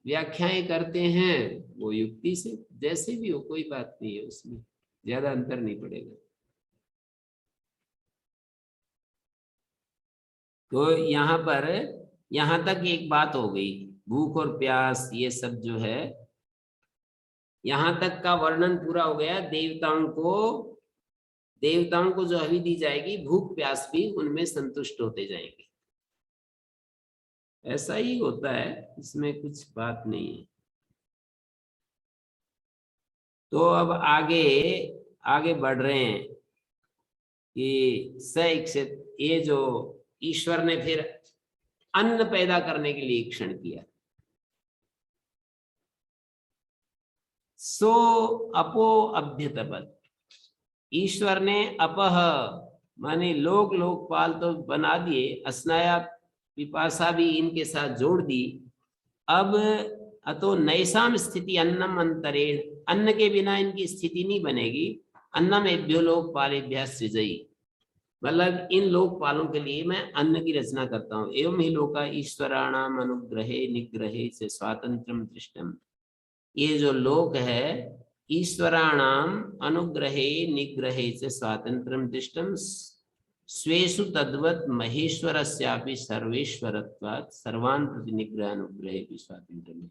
Speaker 1: व्याख्याएं करते हैं वो युक्ति से जैसे भी हो, कोई बात नहीं है, उसमें ज्यादा अंतर नहीं पड़ेगा। तो यहाँ पर यहाँ तक एक बात हो गई, भूख और प्यास ये सब जो है, यहाँ तक का वर्णन पूरा हो गया। देवताओं को जो हवि दी जाएगी, भूख प्यास भी उनमें संतुष्ट होते जाएंगे। ऐसा ही होता है, इसमें कुछ बात नहीं है। तो अब आगे आगे बढ़ रहे हैं कि सइक्षित, ये जो ईश्वर ने फिर अन्न पैदा करने के लिए ईक्षण किया। सो अपो अभ्यतपत, ईश्वर ने अपह माने लोक लोकपाल तो बना दिए, अस्नाया पिपासा भी इनके साथ जोड़ दी। अब अतो नैसाम स्थिति अन्नम अंतरेण, अन्न के बिना इनकी स्थिति नहीं बनेगी। अन्नम एभ्यो लोकपालेभ्यः सृजई, मतलब इन लोकपालों के लिए मैं अन्न की रचना करता हूँ। एवं ही लोका ईश्वराणाम अनुग्रहे निग्रहे से स्वातंत्रम दृष्टम, ये जो लोक है ईश्वराणाम अनुग्रहे निग्रहे से स्वातंत्रम दृष्टम स्वेषु तद्वत महेश्वरस्यापि सर्वेश्वरत्वात् सर्वान् प्रति निग्रह अनुग्रहे भी स्वातंत्रम।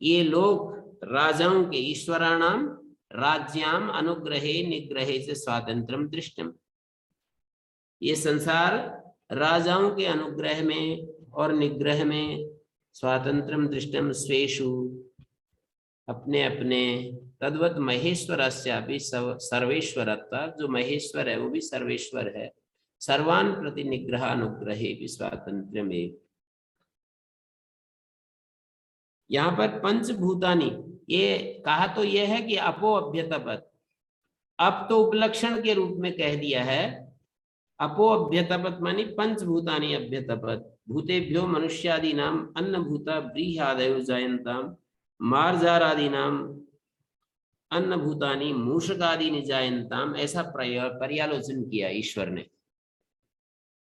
Speaker 1: ये लोक राजाओं के, ईश्वराणाम राज्याम अनुग्रहे निग्रहे से स्वातंत्रम दृष्टम, ये संसार राजाओं के अनुग्रह में और निग्रह में स्वातंत्रम दृष्टम स्वेषु अपने अपने तद्वत महेश्वरस्यापि सर्वेश्वरत्वा, जो महेश्वर है वो भी सर्वेश्वर है। सर्वान् प्रति निग्रह अनुग्रहे भी स्वातंत्र्यमेव। यहाँ पर पंचभूतानि ये कहा तो ये है कि अपो अभ्यतपत, अब तो उपलक्षण के रूप में कह दिया है। अपो अभ्यतपत मानी पंचभूतानि अभ्यतपत, भूतेभ्यो मनुष्यादीनाम अन्नभूता व्रीह्यादयो जायन्ताम मार्जारादीनाम अन्नभूतानि मूषकादि निजायन्ताम, ऐसा पर्यालोचन किया ईश्वर ने।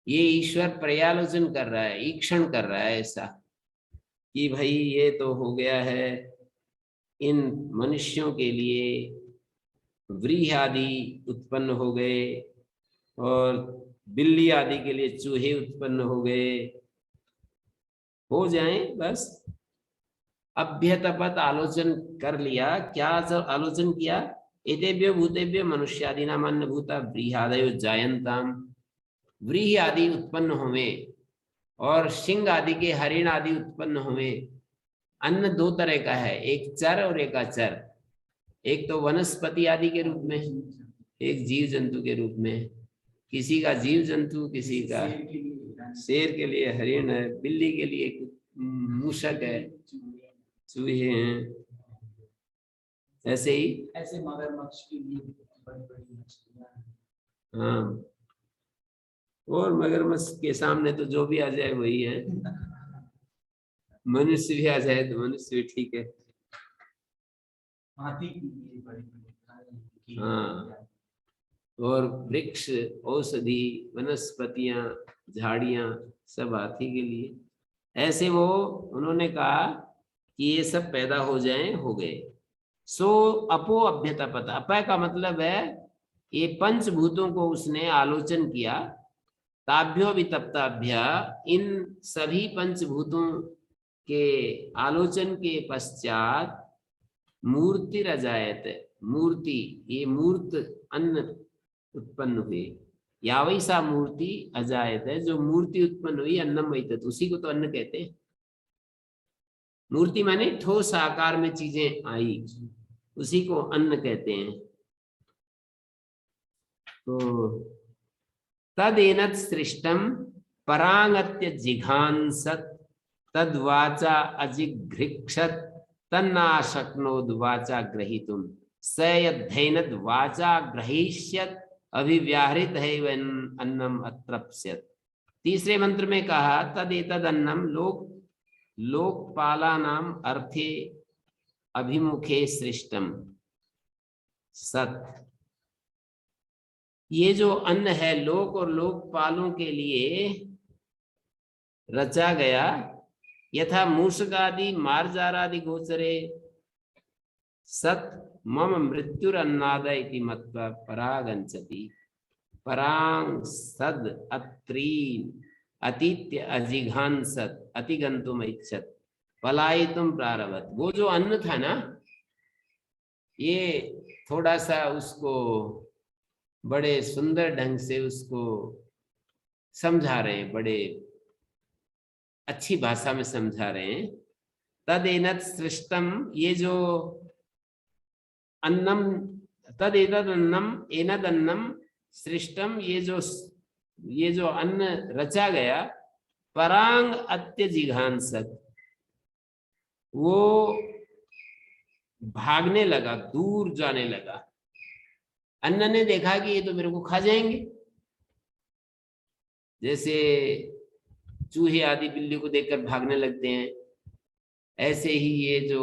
Speaker 1: ये ईश्वर पर्यालोचन कर रहा है, ईक्षण कर रहा है ऐसा कि भाई ये तो हो गया है, इन मनुष्यों के लिए व्रीहि आदि उत्पन्न हो गए और बिल्ली आदि के लिए चूहे उत्पन्न हो गए, हो जाएं बस। अभ्यतपत आलोचन कर लिया, क्या आलोचन किया? एतेभ्यो भूतेभ्यो मनुष्यादि नामान्य भूता व्रीहादयो जायन्ताम, व्रीहि आदि उत्पन्न हुए और सिंह आदि के हरिण आदि उत्पन्न हुए। अन्न दो तरह का है, एक चर और एक अचर। एक तो वनस्पति आदि के रूप में, एक जीव जंतु के रूप में। किसी का जीव जंतु, किसी का शेर के लिए हरिण है, बिल्ली के लिए मूषक है, चूहे हैं, ऐसे ही
Speaker 3: ऐसे मगरमच्छ के लिए बड़ी मछलियां।
Speaker 1: हाँ, और मगरमच्छ के सामने तो जो भी आ जाए वही है। मनुष्य भी आ जाए तो मनुष्य भी ठीक है।
Speaker 3: हाथी के लिए बड़ी
Speaker 1: हाँ, और वृक्ष, औषधि, वनस्पतियां, झाड़ियां सब हाथी के लिए। ऐसे वो उन्होंने कहा कि ये सब पैदा हो जाएं, हो गए। सो अपो अभ्यतपत, अपय का मतलब है ये पंचभूतों को उसने आलोचन किया। ताभ्यो वितप्ताभ्य, इन सभी पंचभूतों के आलोचन के पश्चात मूर्ति रजायत, मूर्ति, ये मूर्त अन्न उत्पन्न हुए। या वैसा मूर्ति अजायत है, जो मूर्ति उत्पन्न हुई, अन्नम वैतत, उसी को तो अन्न कहते हैं। मूर्ति माने ठोस आकार में चीजें आई, उसी को अन्न कहते हैं। तो तदेनत् सृष्टम परांगत्य जिघांसत, तद्वाचा अजिघृक्षत, तन्नाशक्नोद वाचा ग्रहीतुम, स यद्धैनद वाचा ग्रहीष्यत अभिव्याहृत है अन्नम अत्रप्स्यत। तीसरे मंत्र में कहा तदेतद अन्नम लोकपालानाम अर्थे अभिमुखे सृष्टम सत। ये जो अन्न है लोक और लोकपालों के लिए रचा गया। यथा मूषकादि मार्जारादि गोचरे सत मम मृत्युरन्नाद इति मत्वा परागंचति, परांग सद अत्रीन अतीत्य अजिघांसत अतिगंतुम इच्छत पलायितुम प्रारभत। वो जो अन्न था ना, ये थोड़ा सा उसको बड़े सुंदर ढंग से उसको समझा रहे हैं, बड़े अच्छी भाषा में समझा रहे हैं। तदेनत् सृष्टम, ये जो अन्नम, तदेतद अन्नम एनद अन्नम सृष्टम, ये जो अन्न रचा गया, परांग अत्य जिघांसत, वो भागने लगा, दूर जाने लगा। अन्न ने देखा कि ये तो मेरे को खा जाएंगे, जैसे चूहे आदि बिल्ली को देखकर भागने लगते हैं, ऐसे ही ये जो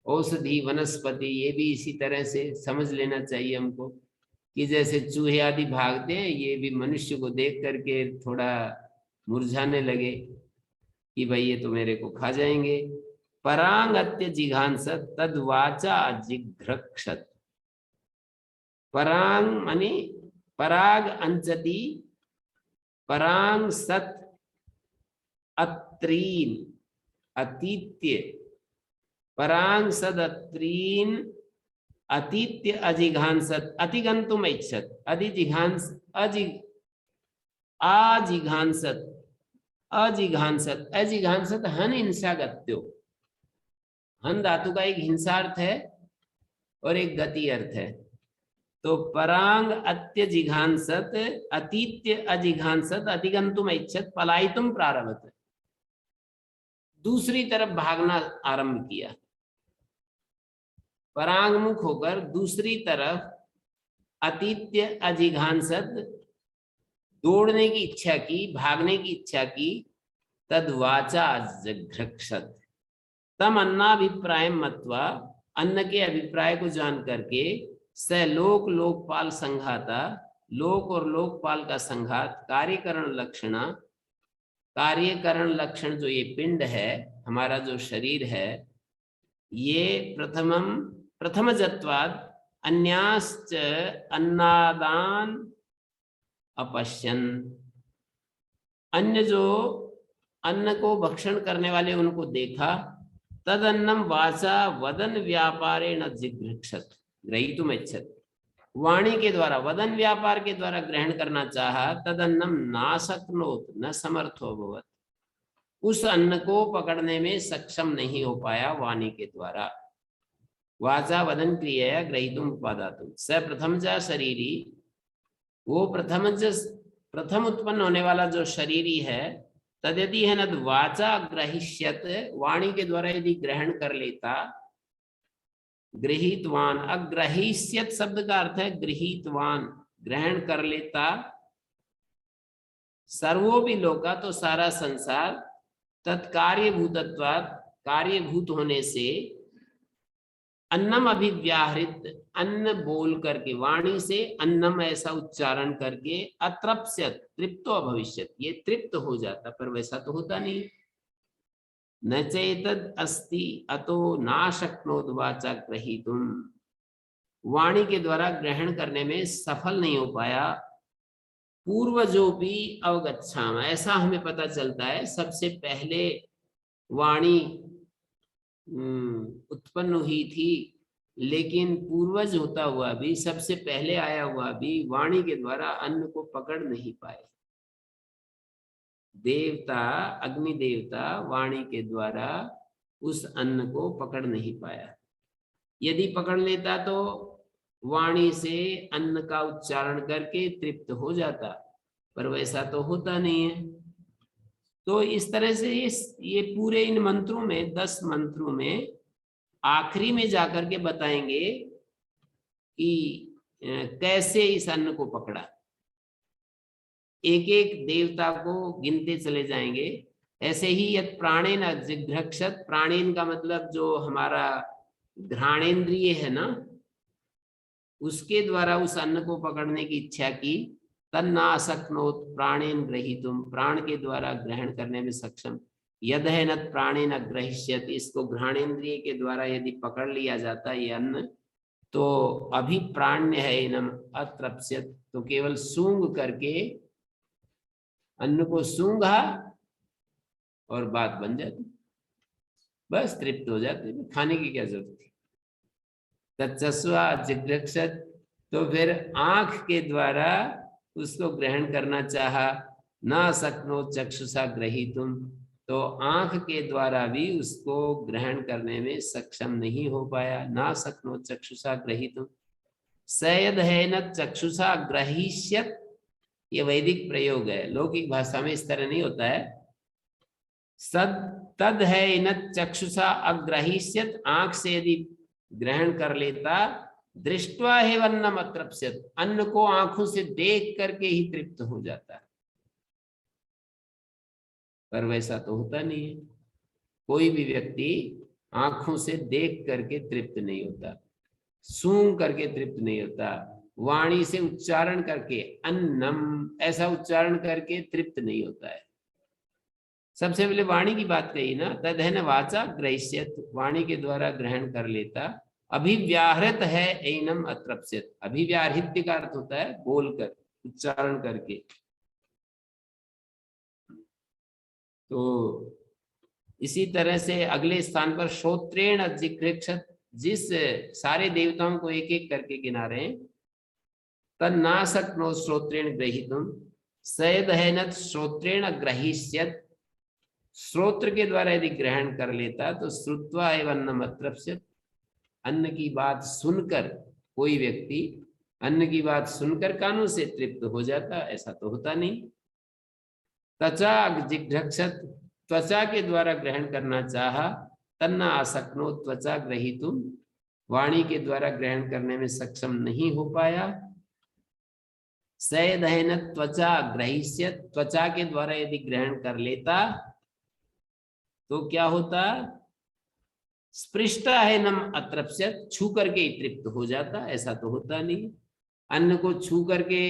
Speaker 1: औषधि वनस्पति, ये भी इसी तरह से समझ लेना चाहिए हमको कि जैसे चूहे आदि भागते हैं, ये भी मनुष्य को देख करके थोड़ा मुरझाने लगे कि भाई ये तो मेरे को खा जाएंगे। परांग अत्य जिघांसत तद्वाचा जिघ्रक्षत। परांग माने पराग अंचति, परांग सत अत्रीन अतीत्य, परांग सद अत्रीन अतीत्य अजिघांसत अतिगंतुम इच्छत, अधिजिघांस आजिघांसत, अजिघांसत, अजिघांसत हन हिंसा गत्यो। हन धातु का एक हिंसार्थ है और एक गति अर्थ है। तो परांग अत्य जिघांसत अतीत्य अजिघांसत अतिगंतुम इच्छत पलायितुम प्रारभत, दूसरी तरफ भागना आरंभ किया। परांगमुख होकर दूसरी तरफ अतीत्य अजिघांसत दौड़ने की इच्छा की, भागने की इच्छा की। तद्वाचा जिघ्रक्षत, तम अन्नाभिप्राय मत्वा, अन्न के अभिप्राय को जान करके, स लोक लोकपाल संघाता, लोक और लोकपाल का संघात, कार्यकरण लक्षणा, कार्यकरण लक्षण जो ये पिंड है, हमारा जो शरीर है, ये प्रथमजत्वाद अन्याश्च अन्नादान अपश्यन, अन्य जो अन्न को भक्षण करने वाले उनको देखा, तद अन्नम वाचा वदन व्यापारेण जिघ्रक्षत ग्रहीतुम इच्छत, वाणी के द्वारा वदन व्यापार के द्वारा ग्रहण करना चाहा, तद अन्नम नाशक्नोत न समर्थो भवत, उस अन्न को पकड़ने में सक्षम नहीं हो पाया वाणी के द्वारा। वाचा वदन क्रिया ग्रहीतुम उपादातुम स प्रथमजा शरीरी, वो प्रथम उत्पन्न होने वाला जो शरीरी है, तद्यदि है नद वाचा ग्रहिष्यत, वाणी के द्वारा यदि ग्रहण कर लेता, गृहीतवान, अग्रहिष्यत शब्द का अर्थ है गृहीतवान, ग्रहण कर लेता, सर्वोपि लोका, तो सारा संसार, तत्कार्यभूतत्वात्, कार्यभूत होने से, अन्नम अभिव्याहृत, अन्न बोल करके, वाणी से अन्नम ऐसा उच्चारण करके, अतृप्स्यत, तृप्तो अभविष्यत, ये तृप्त हो जाता, पर वैसा तो होता नहीं। न चेतद अस्ति अतो नाशक्नोत वाचा ग्रहीतुम, वाणी के द्वारा ग्रहण करने में सफल नहीं हो पाया। पूर्वजो भी अवगच्छाम, ऐसा हमें पता चलता है सबसे पहले वाणी उत्पन्न हुई थी, लेकिन पूर्वज होता हुआ भी, सबसे पहले आया हुआ भी, वाणी के द्वारा अन्न को पकड़ नहीं पाए। देवता, अग्नि देवता वाणी के द्वारा उस अन्न को पकड़ नहीं पाया। यदि पकड़ लेता तो वाणी से अन्न का उच्चारण करके तृप्त हो जाता, पर वैसा तो होता नहीं है। तो इस तरह से ये पूरे इन मंत्रों में, 10 मंत्रों में आखिरी में जाकर के बताएंगे कि कैसे इस अन्न को पकड़ा। एक एक देवता को गिनते चले जाएंगे। ऐसे ही यद प्राणेन जिघ्रक्षत, प्राणेन का मतलब जो हमारा घ्राणेन्द्रिय है ना, उसके द्वारा उस अन्न को पकड़ने की इच्छा की, तन्नाशक्नोत प्राणेन ग्रहीतुम, प्राण के द्वारा ग्रहण करने में सक्षम, यद है न प्राणेन ग्रहिष्यत, इसको घ्राणेन्द्रिय के द्वारा यदि पकड़ लिया जाता ये अन्न, तो अभिप्राण्य है इनम अतृप्स्यत, तो केवल सूंघ करके अन्न को सूंघा और बात बन जाती, बस तृप्त हो जाते, खाने की क्या जरूरत थी। तत्सस्वा जिघ्रक्षत, तो फिर आंख के द्वारा उसको ग्रहण करना चाहा, ना शक्नो चक्षुषा ग्रहीतुम, तो आंख के द्वारा भी उसको ग्रहण करने में सक्षम नहीं हो पाया। ना शक्नो चक्षुषा ग्रहीतुम, सयद है न चक्षुषा ग्रहिष्यत, ये वैदिक प्रयोग है, लौकिक भाषा में इस तरह नहीं होता है। सद तद है न चक्षुषा अग्रहिष्यत, आंख से यदि ग्रहण कर लेता, दृष्टवा है वन्नम अतृप्स्यत, अन्न को आंखों से देख करके ही तृप्त हो जाता है, पर वैसा तो होता नहीं है। कोई भी व्यक्ति आंखों से देख करके तृप्त नहीं होता, सूंघ करके तृप्त नहीं होता, वाणी से उच्चारण करके अन्नम ऐसा उच्चारण करके तृप्त नहीं होता है। सबसे पहले वाणी की बात कही ना, तद है न वाचा ग्रहिष्यत, वाणी के द्वारा ग्रहण कर लेता, अभिव्याहृत है एनम अतृप्स्यत, अभिव्याहृत का अर्थ होता है बोलकर, उच्चारण करके। तो इसी तरह से अगले स्थान पर श्रोत्रेण जिघ्रक्षत, जिस सारे देवताओं को एक एक करके गिना रहे हैं, तन्नाशक्नो श्रोत्रेण ग्रहीतुम, सयद है न श्रोत्रेण ग्रहिष्यत, श्रोत्र के द्वारा यदि ग्रहण कर लेता तो श्रुत्वा एवं अन्नम अतृप्स्यत, अन्न की बात सुनकर कोई व्यक्ति अन्न की बात सुनकर कानों से तृप्त हो जाता, ऐसा तो होता नहीं। त्वचा जिघ्रक्षत, त्वचा के द्वारा ग्रहण करना चाहा, तन्ना आसक्नो त्वचा ग्रहीतुम, वाणी के द्वारा ग्रहण करने में सक्षम नहीं हो पाया। सयद है न त्वचा ग्रहिष्यत, त्वचा के द्वारा यदि ग्रहण कर लेता तो क्या होता, स्पृष्टा है नम अतृप्स्यत, छू करके ही तृप्त हो जाता, ऐसा तो होता नहीं। अन्न को छू करके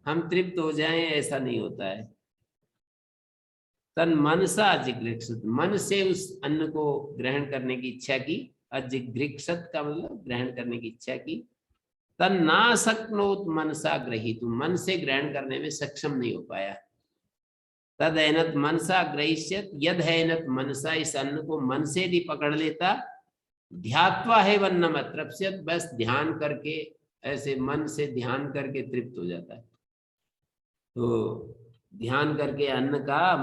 Speaker 1: हम तृप्त हो जाएं ऐसा नहीं होता है। तन मनसा जिघृक्षत, मन से उस अन्न को ग्रहण करने की इच्छा की। अजिघृक्षत का मतलब ग्रहण करने की इच्छा की। तन ना शक्नोत मनसा ग्रहीतुं, मन से ग्रहण करने में सक्षम नहीं हो पाया। तद हैनत मनसा ग्रहिष्यत, यद हैनत मनसा, इस अन्न को मन से यदि पकड़ लेता, ध्यात्वा है वन्नम अतृप्स्यत, बस ध्यान करके, ऐसे मन से ध्यान करके तृप्त हो जाता है। तो ध्यान करके अन्न का,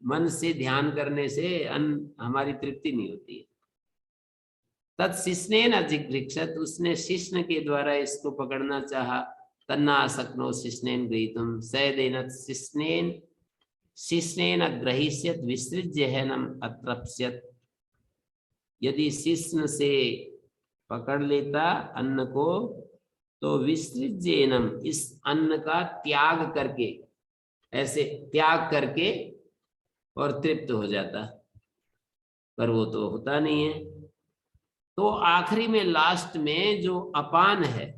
Speaker 1: मन से ध्यान करने से अन्न हमारी तृप्ति नहीं होती है। तत्शिष्णेन अजिघृक्षत, उसने शिष्ण के द्वारा इसको पकड़ना चाहा। तन्ना आसक्नो शिष्णेन गृहीतुम सैदेन शिष्णेन शिष्णेन ग्रहीष्यत विसृज्य हैनम अतृप्स्यत, यदि शिष्ण से पकड़ लेता अन्न को तो विसृज्येनम, इस अन्न का त्याग करके, ऐसे त्याग करके और तृप्त हो जाता, पर वो तो होता नहीं है। तो आखिरी में लास्ट में जो अपान है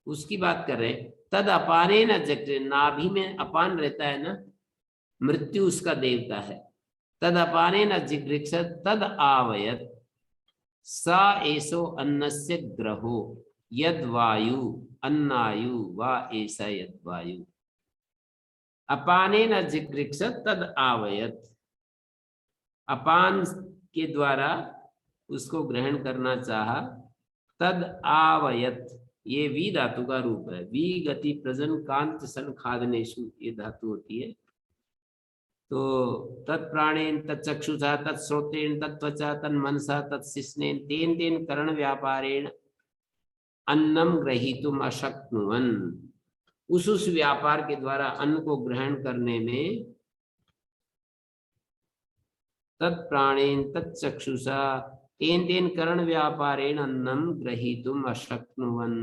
Speaker 1: उसकी बात कर रहे हैं। तद अपाने न जगते, नाभि में अपान रहता है ना, मृत्यु उसका देवता है। तद अपाने न जिघृक्षत तद आवयत सा एसो अन्नस्य ग्रहो यद वायु अन्नायु वा ऐसा यद वायु। अपाने न जिघृक्षत तद आवयत, अपान के द्वारा उसको ग्रहण करना चाहा। तद आवयत, ये वी धातु का रूप है। वी गति प्रजन कांत सन खादनेशु, ये धातु होती है। तो तत्प्राणेन तत्चक्षुषा तत्श्रोत्रेण तत्त्वचा तन्मनसा तत्शिष्णेन तेन तेन करण व्यापारेण अन्नम ग्रहीतुम अशक्नुवन, उस व्यापार के द्वारा अन्न को ग्रहण करने में, तत्प्राणेन तत्चक्षुषा तेन तेन करण व्यापारेण अन्नम ग्रहीतुम अशक्नुवन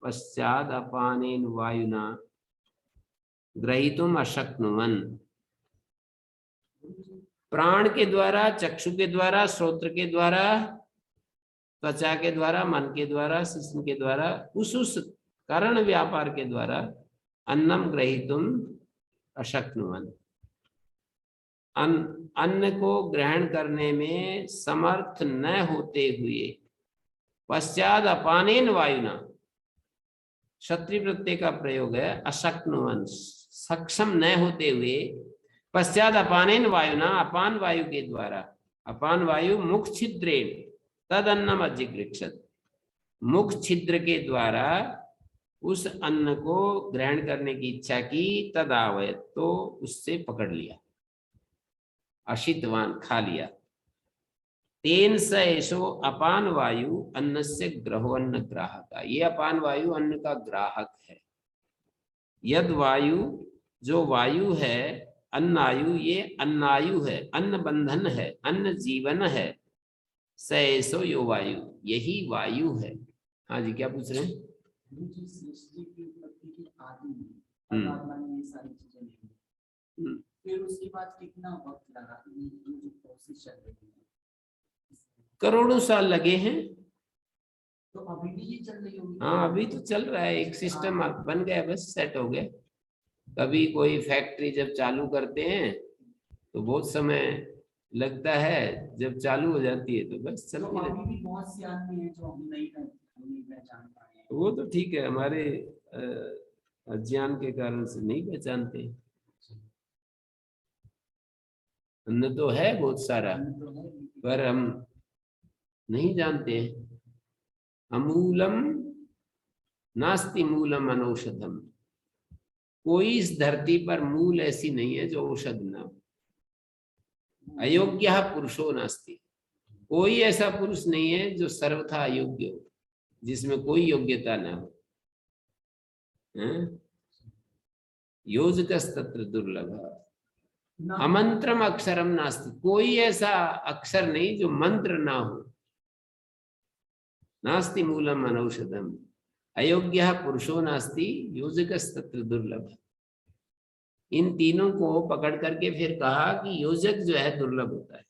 Speaker 1: पश्चाद अपानेन वायुना ग्रहीतुम अशक्नुवन। प्राण के द्वारा, चक्षु के द्वारा, श्रोत्र के द्वारा, त्वचा के द्वारा, मन के द्वारा, शिष्ण के द्वारा, उस करण व्यापार के द्वारा अन्नम ग्रहीतुम अशक्नुवन, अन्न को ग्रहण करने में समर्थ न होते हुए, पश्चात अपानेन वायुना, क्षत्रिय प्रत्यय का प्रयोग है, अशक्नुवन, सक्षम न होते हुए, पश्चात अपानेन वायुना, अपान वायु के द्वारा, अपान वायु मुख छिद्रेण तद अन्नम अजिघृक्षत, मुख छिद्र के द्वारा उस अन्न को ग्रहण करने की इच्छा की। तद आवयत, तो उससे पकड़ लिया, अशितवान, खा लिया। तेन स एषो अपान वायु अन्न से ग्रहो अन्न ग्राहक, ये अपान वायु अन्न का ग्राहक है। यद वायु, जो वायु है, अन्नायु, ये अन्नायु है, अन्न बंधन है, अन्न जीवन है। स एषो यो वायु, यही वायु है। हाँ जी, क्या पूछ रहे हैं?
Speaker 3: सृष्टि की उत्पत्ति की आदि में परमात्मा ने ये सारी चीजें ली, फिर उसके बाद कितना वक्त लगा, ये जो प्रोसेस चल रही है?
Speaker 1: करोड़ों साल लगे हैं।
Speaker 3: तो अभी भी ये चल रही होगी?
Speaker 1: हाँ, अभी तो चल रहा है, एक सिस्टम बन गया, बस सेट हो गया। कभी कोई फैक्ट्री जब चालू करते हैं तो बहुत समय लगता है, जब चालू हो जाती है तो बस चलती रहती है।
Speaker 3: अभी भी बहुत सी आदमी है जो हम नहीं पहचान पाए हैं।
Speaker 1: वो तो ठीक है, हमारे अज्ञान के कारण से नहीं पहचानते। अन्न तो है बहुत सारा, पर हम नहीं जानते। अमूलम नास्ति मूलम अनौषधम, कोई इस धरती पर मूल ऐसी नहीं है जो औषध ना हो। अयोग्य पुरुषो नास्ति, कोई ऐसा पुरुष नहीं है जो सर्वथा अयोग्य हो, जिसमें कोई योग्यता ना हो। योजकस्तत्र दुर्लभ अमंत्रम अक्षरम नास्ति, कोई ऐसा अक्षर नहीं जो मंत्र ना हो। नास्ति मूलम अनौषधम अयोग्य पुरुषो नास्ति योजकस्तत्र दुर्लभ। इन तीनों को पकड़ करके फिर कहा कि योजक जो है दुर्लभ होता है।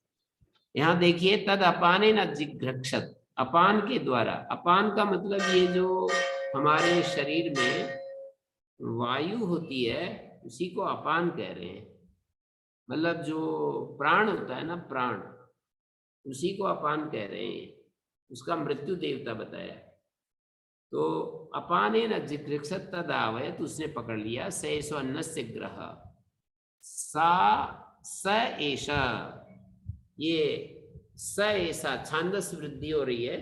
Speaker 1: यहाँ देखिए, तद अपाने न जिघृक्षत, अपान के द्वारा, अपान का मतलब ये जो हमारे शरीर में वायु होती है उसी को अपान कह रहे हैं। मतलब जो प्राण होता है ना, प्राण, उसी को अपान कह रहे हैं। उसका मृत्यु देवता बताया। तो अपाने न जिघृक्षत तदावय, तो उसने पकड़ लिया। सैसो अन्नस्य ग्रह सा स एषा, ये स ऐसा छांदस वृद्धि हो रही है।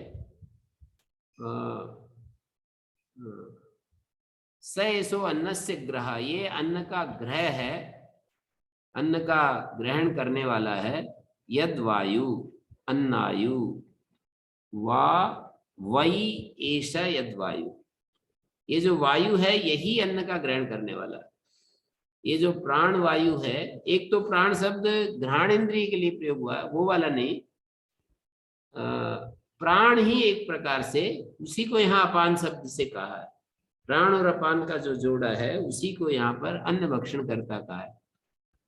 Speaker 1: स ऐसो अन्नस्य ग्रह, ये अन्न का ग्रह है, अन्न का ग्रहण करने वाला है। यद वायु अन्नायु वा वही ऐसा यद वायु, ये जो वायु है यही अन्न का ग्रहण करने वाला है। ये जो प्राण वायु है, एक तो प्राण शब्द घ्राण इंद्रिय के लिए प्रयोग हुआ, वो वाला नहीं। प्राण ही एक प्रकार से, उसी को यहाँ अपान शब्द से कहा है। प्राण और अपान का जो जोड़ा है उसी को यहाँ पर अन्न भक्षण करता कहा है।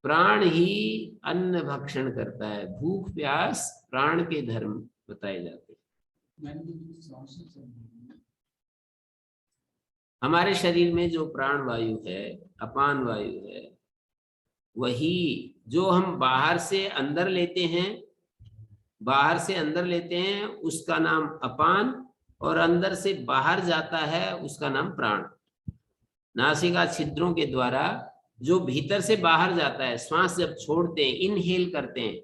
Speaker 1: प्राण ही अन्न भक्षण करता है। भूख प्यास प्राण के धर्म बताए जाते हैं। हमारे शरीर में जो प्राण वायु है, अपान वायु है, वही जो हम बाहर से अंदर लेते हैं, बाहर से अंदर लेते हैं उसका नाम अपान, और अंदर से बाहर जाता है उसका नाम प्राण। नासिका छिद्रों के द्वारा जो भीतर से बाहर जाता है, श्वास जब छोड़ते हैं, इनहेल करते हैं,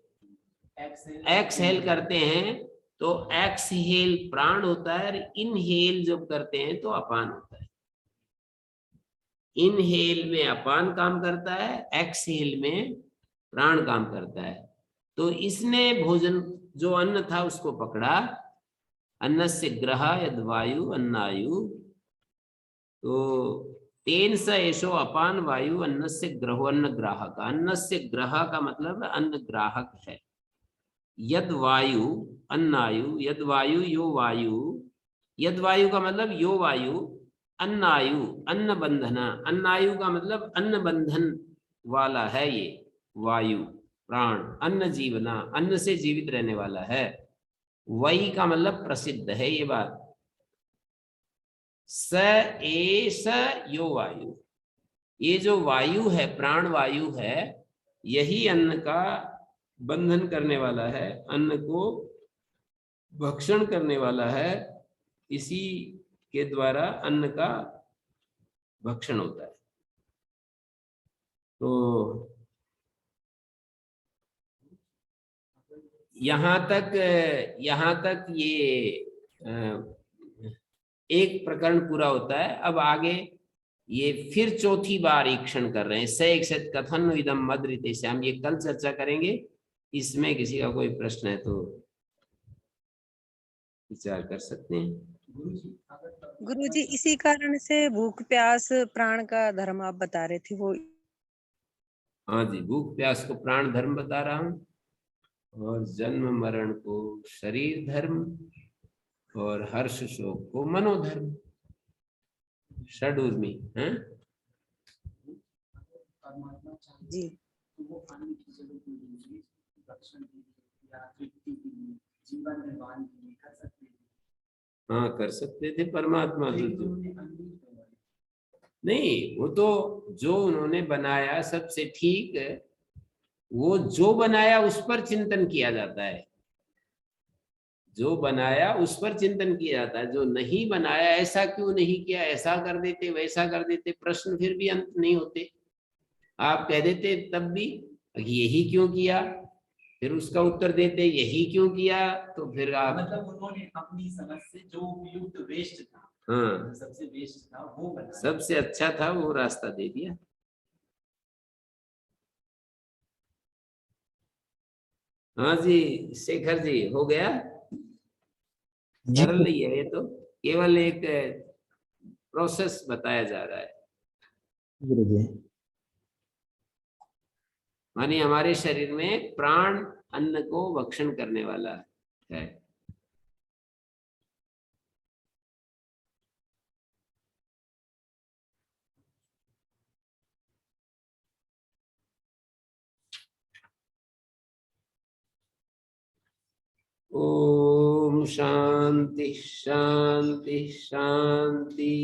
Speaker 1: एक्सहेल करते हैं, तो एक्सहेल प्राण होता है, और इनहेल जब करते हैं तो अपान होता है। इनहेल में अपान काम करता है, एक्सहेल में प्राण काम करता है। तो इसने भोजन जो अन्न था उसको पकड़ा। अन्नस्य ग्रह यद वायु अन्नायु, तो तेन स एषो अपान वायु अन्नस्य ग्रहो अन्न ग्राहक। अन्नस्य ग्रह का मतलब अन्न ग्राहक है। यद वायु अन्नायु, यद वायु यो वायु, यद वायु का मतलब यो वायु, अन्नायु अन्न बंधना, अन्नायु का मतलब अन्न बंधन वाला है ये वायु प्राण, अन्न जीवना, अन्न से जीवित रहने वाला है। वही का मतलब प्रसिद्ध है ये बात। स एष यो वायु, ये जो वायु है, प्राण वायु है, यही अन्न का बंधन करने वाला है, अन्न को भक्षण करने वाला है। इसी के द्वारा अन्न का भक्षण होता है। तो यहाँ तक ये एक प्रकरण पूरा होता है। अब आगे ये फिर चौथी बार ईक्षण कर रहे हैं। स एक कथन इदम मद्रिते श्याम, ये कल चर्चा करेंगे। इसमें किसी का कोई प्रश्न है तो विचार कर सकते हैं।
Speaker 2: गुरुजी इसी कारण से भूख प्यास प्राण का धर्म आप बता रहे थे वो।
Speaker 1: हाँ जी, भूख प्यास को प्राण धर्म बता रहा हूँ, और जन्म मरण को शरीर धर्म, और हर्ष शोक को मनोधर्म। षडूर्मी है
Speaker 2: जी।
Speaker 1: हाँ कर सकते थे परमात्मा तो नहीं, वो तो जो उन्होंने बनाया सबसे ठीक है। वो जो बनाया उस पर चिंतन किया जाता है, जो बनाया उस पर चिंतन किया जाता है। जो नहीं बनाया, ऐसा क्यों नहीं किया, ऐसा कर देते वैसा कर देते, प्रश्न फिर भी अंत नहीं होते। आप कह देते तब भी यही क्यों किया, फिर उसका उत्तर देते यही क्यों किया, तो फिर आप
Speaker 3: मतलब उन्होंने अपनी समझ से जो उपयुक्त वेस्ट था,
Speaker 1: हाँ
Speaker 3: सबसे बेस्ट था वो बनाया,
Speaker 1: सबसे अच्छा था वो रास्ता दे दिया। हाँ जी शेखर जी, हो गया। सरल ही है ये, तो केवल एक प्रोसेस बताया जा रहा है। मानी हमारे शरीर में प्राण अन्न को भक्षण करने वाला है। ओम शांति शांति शांति।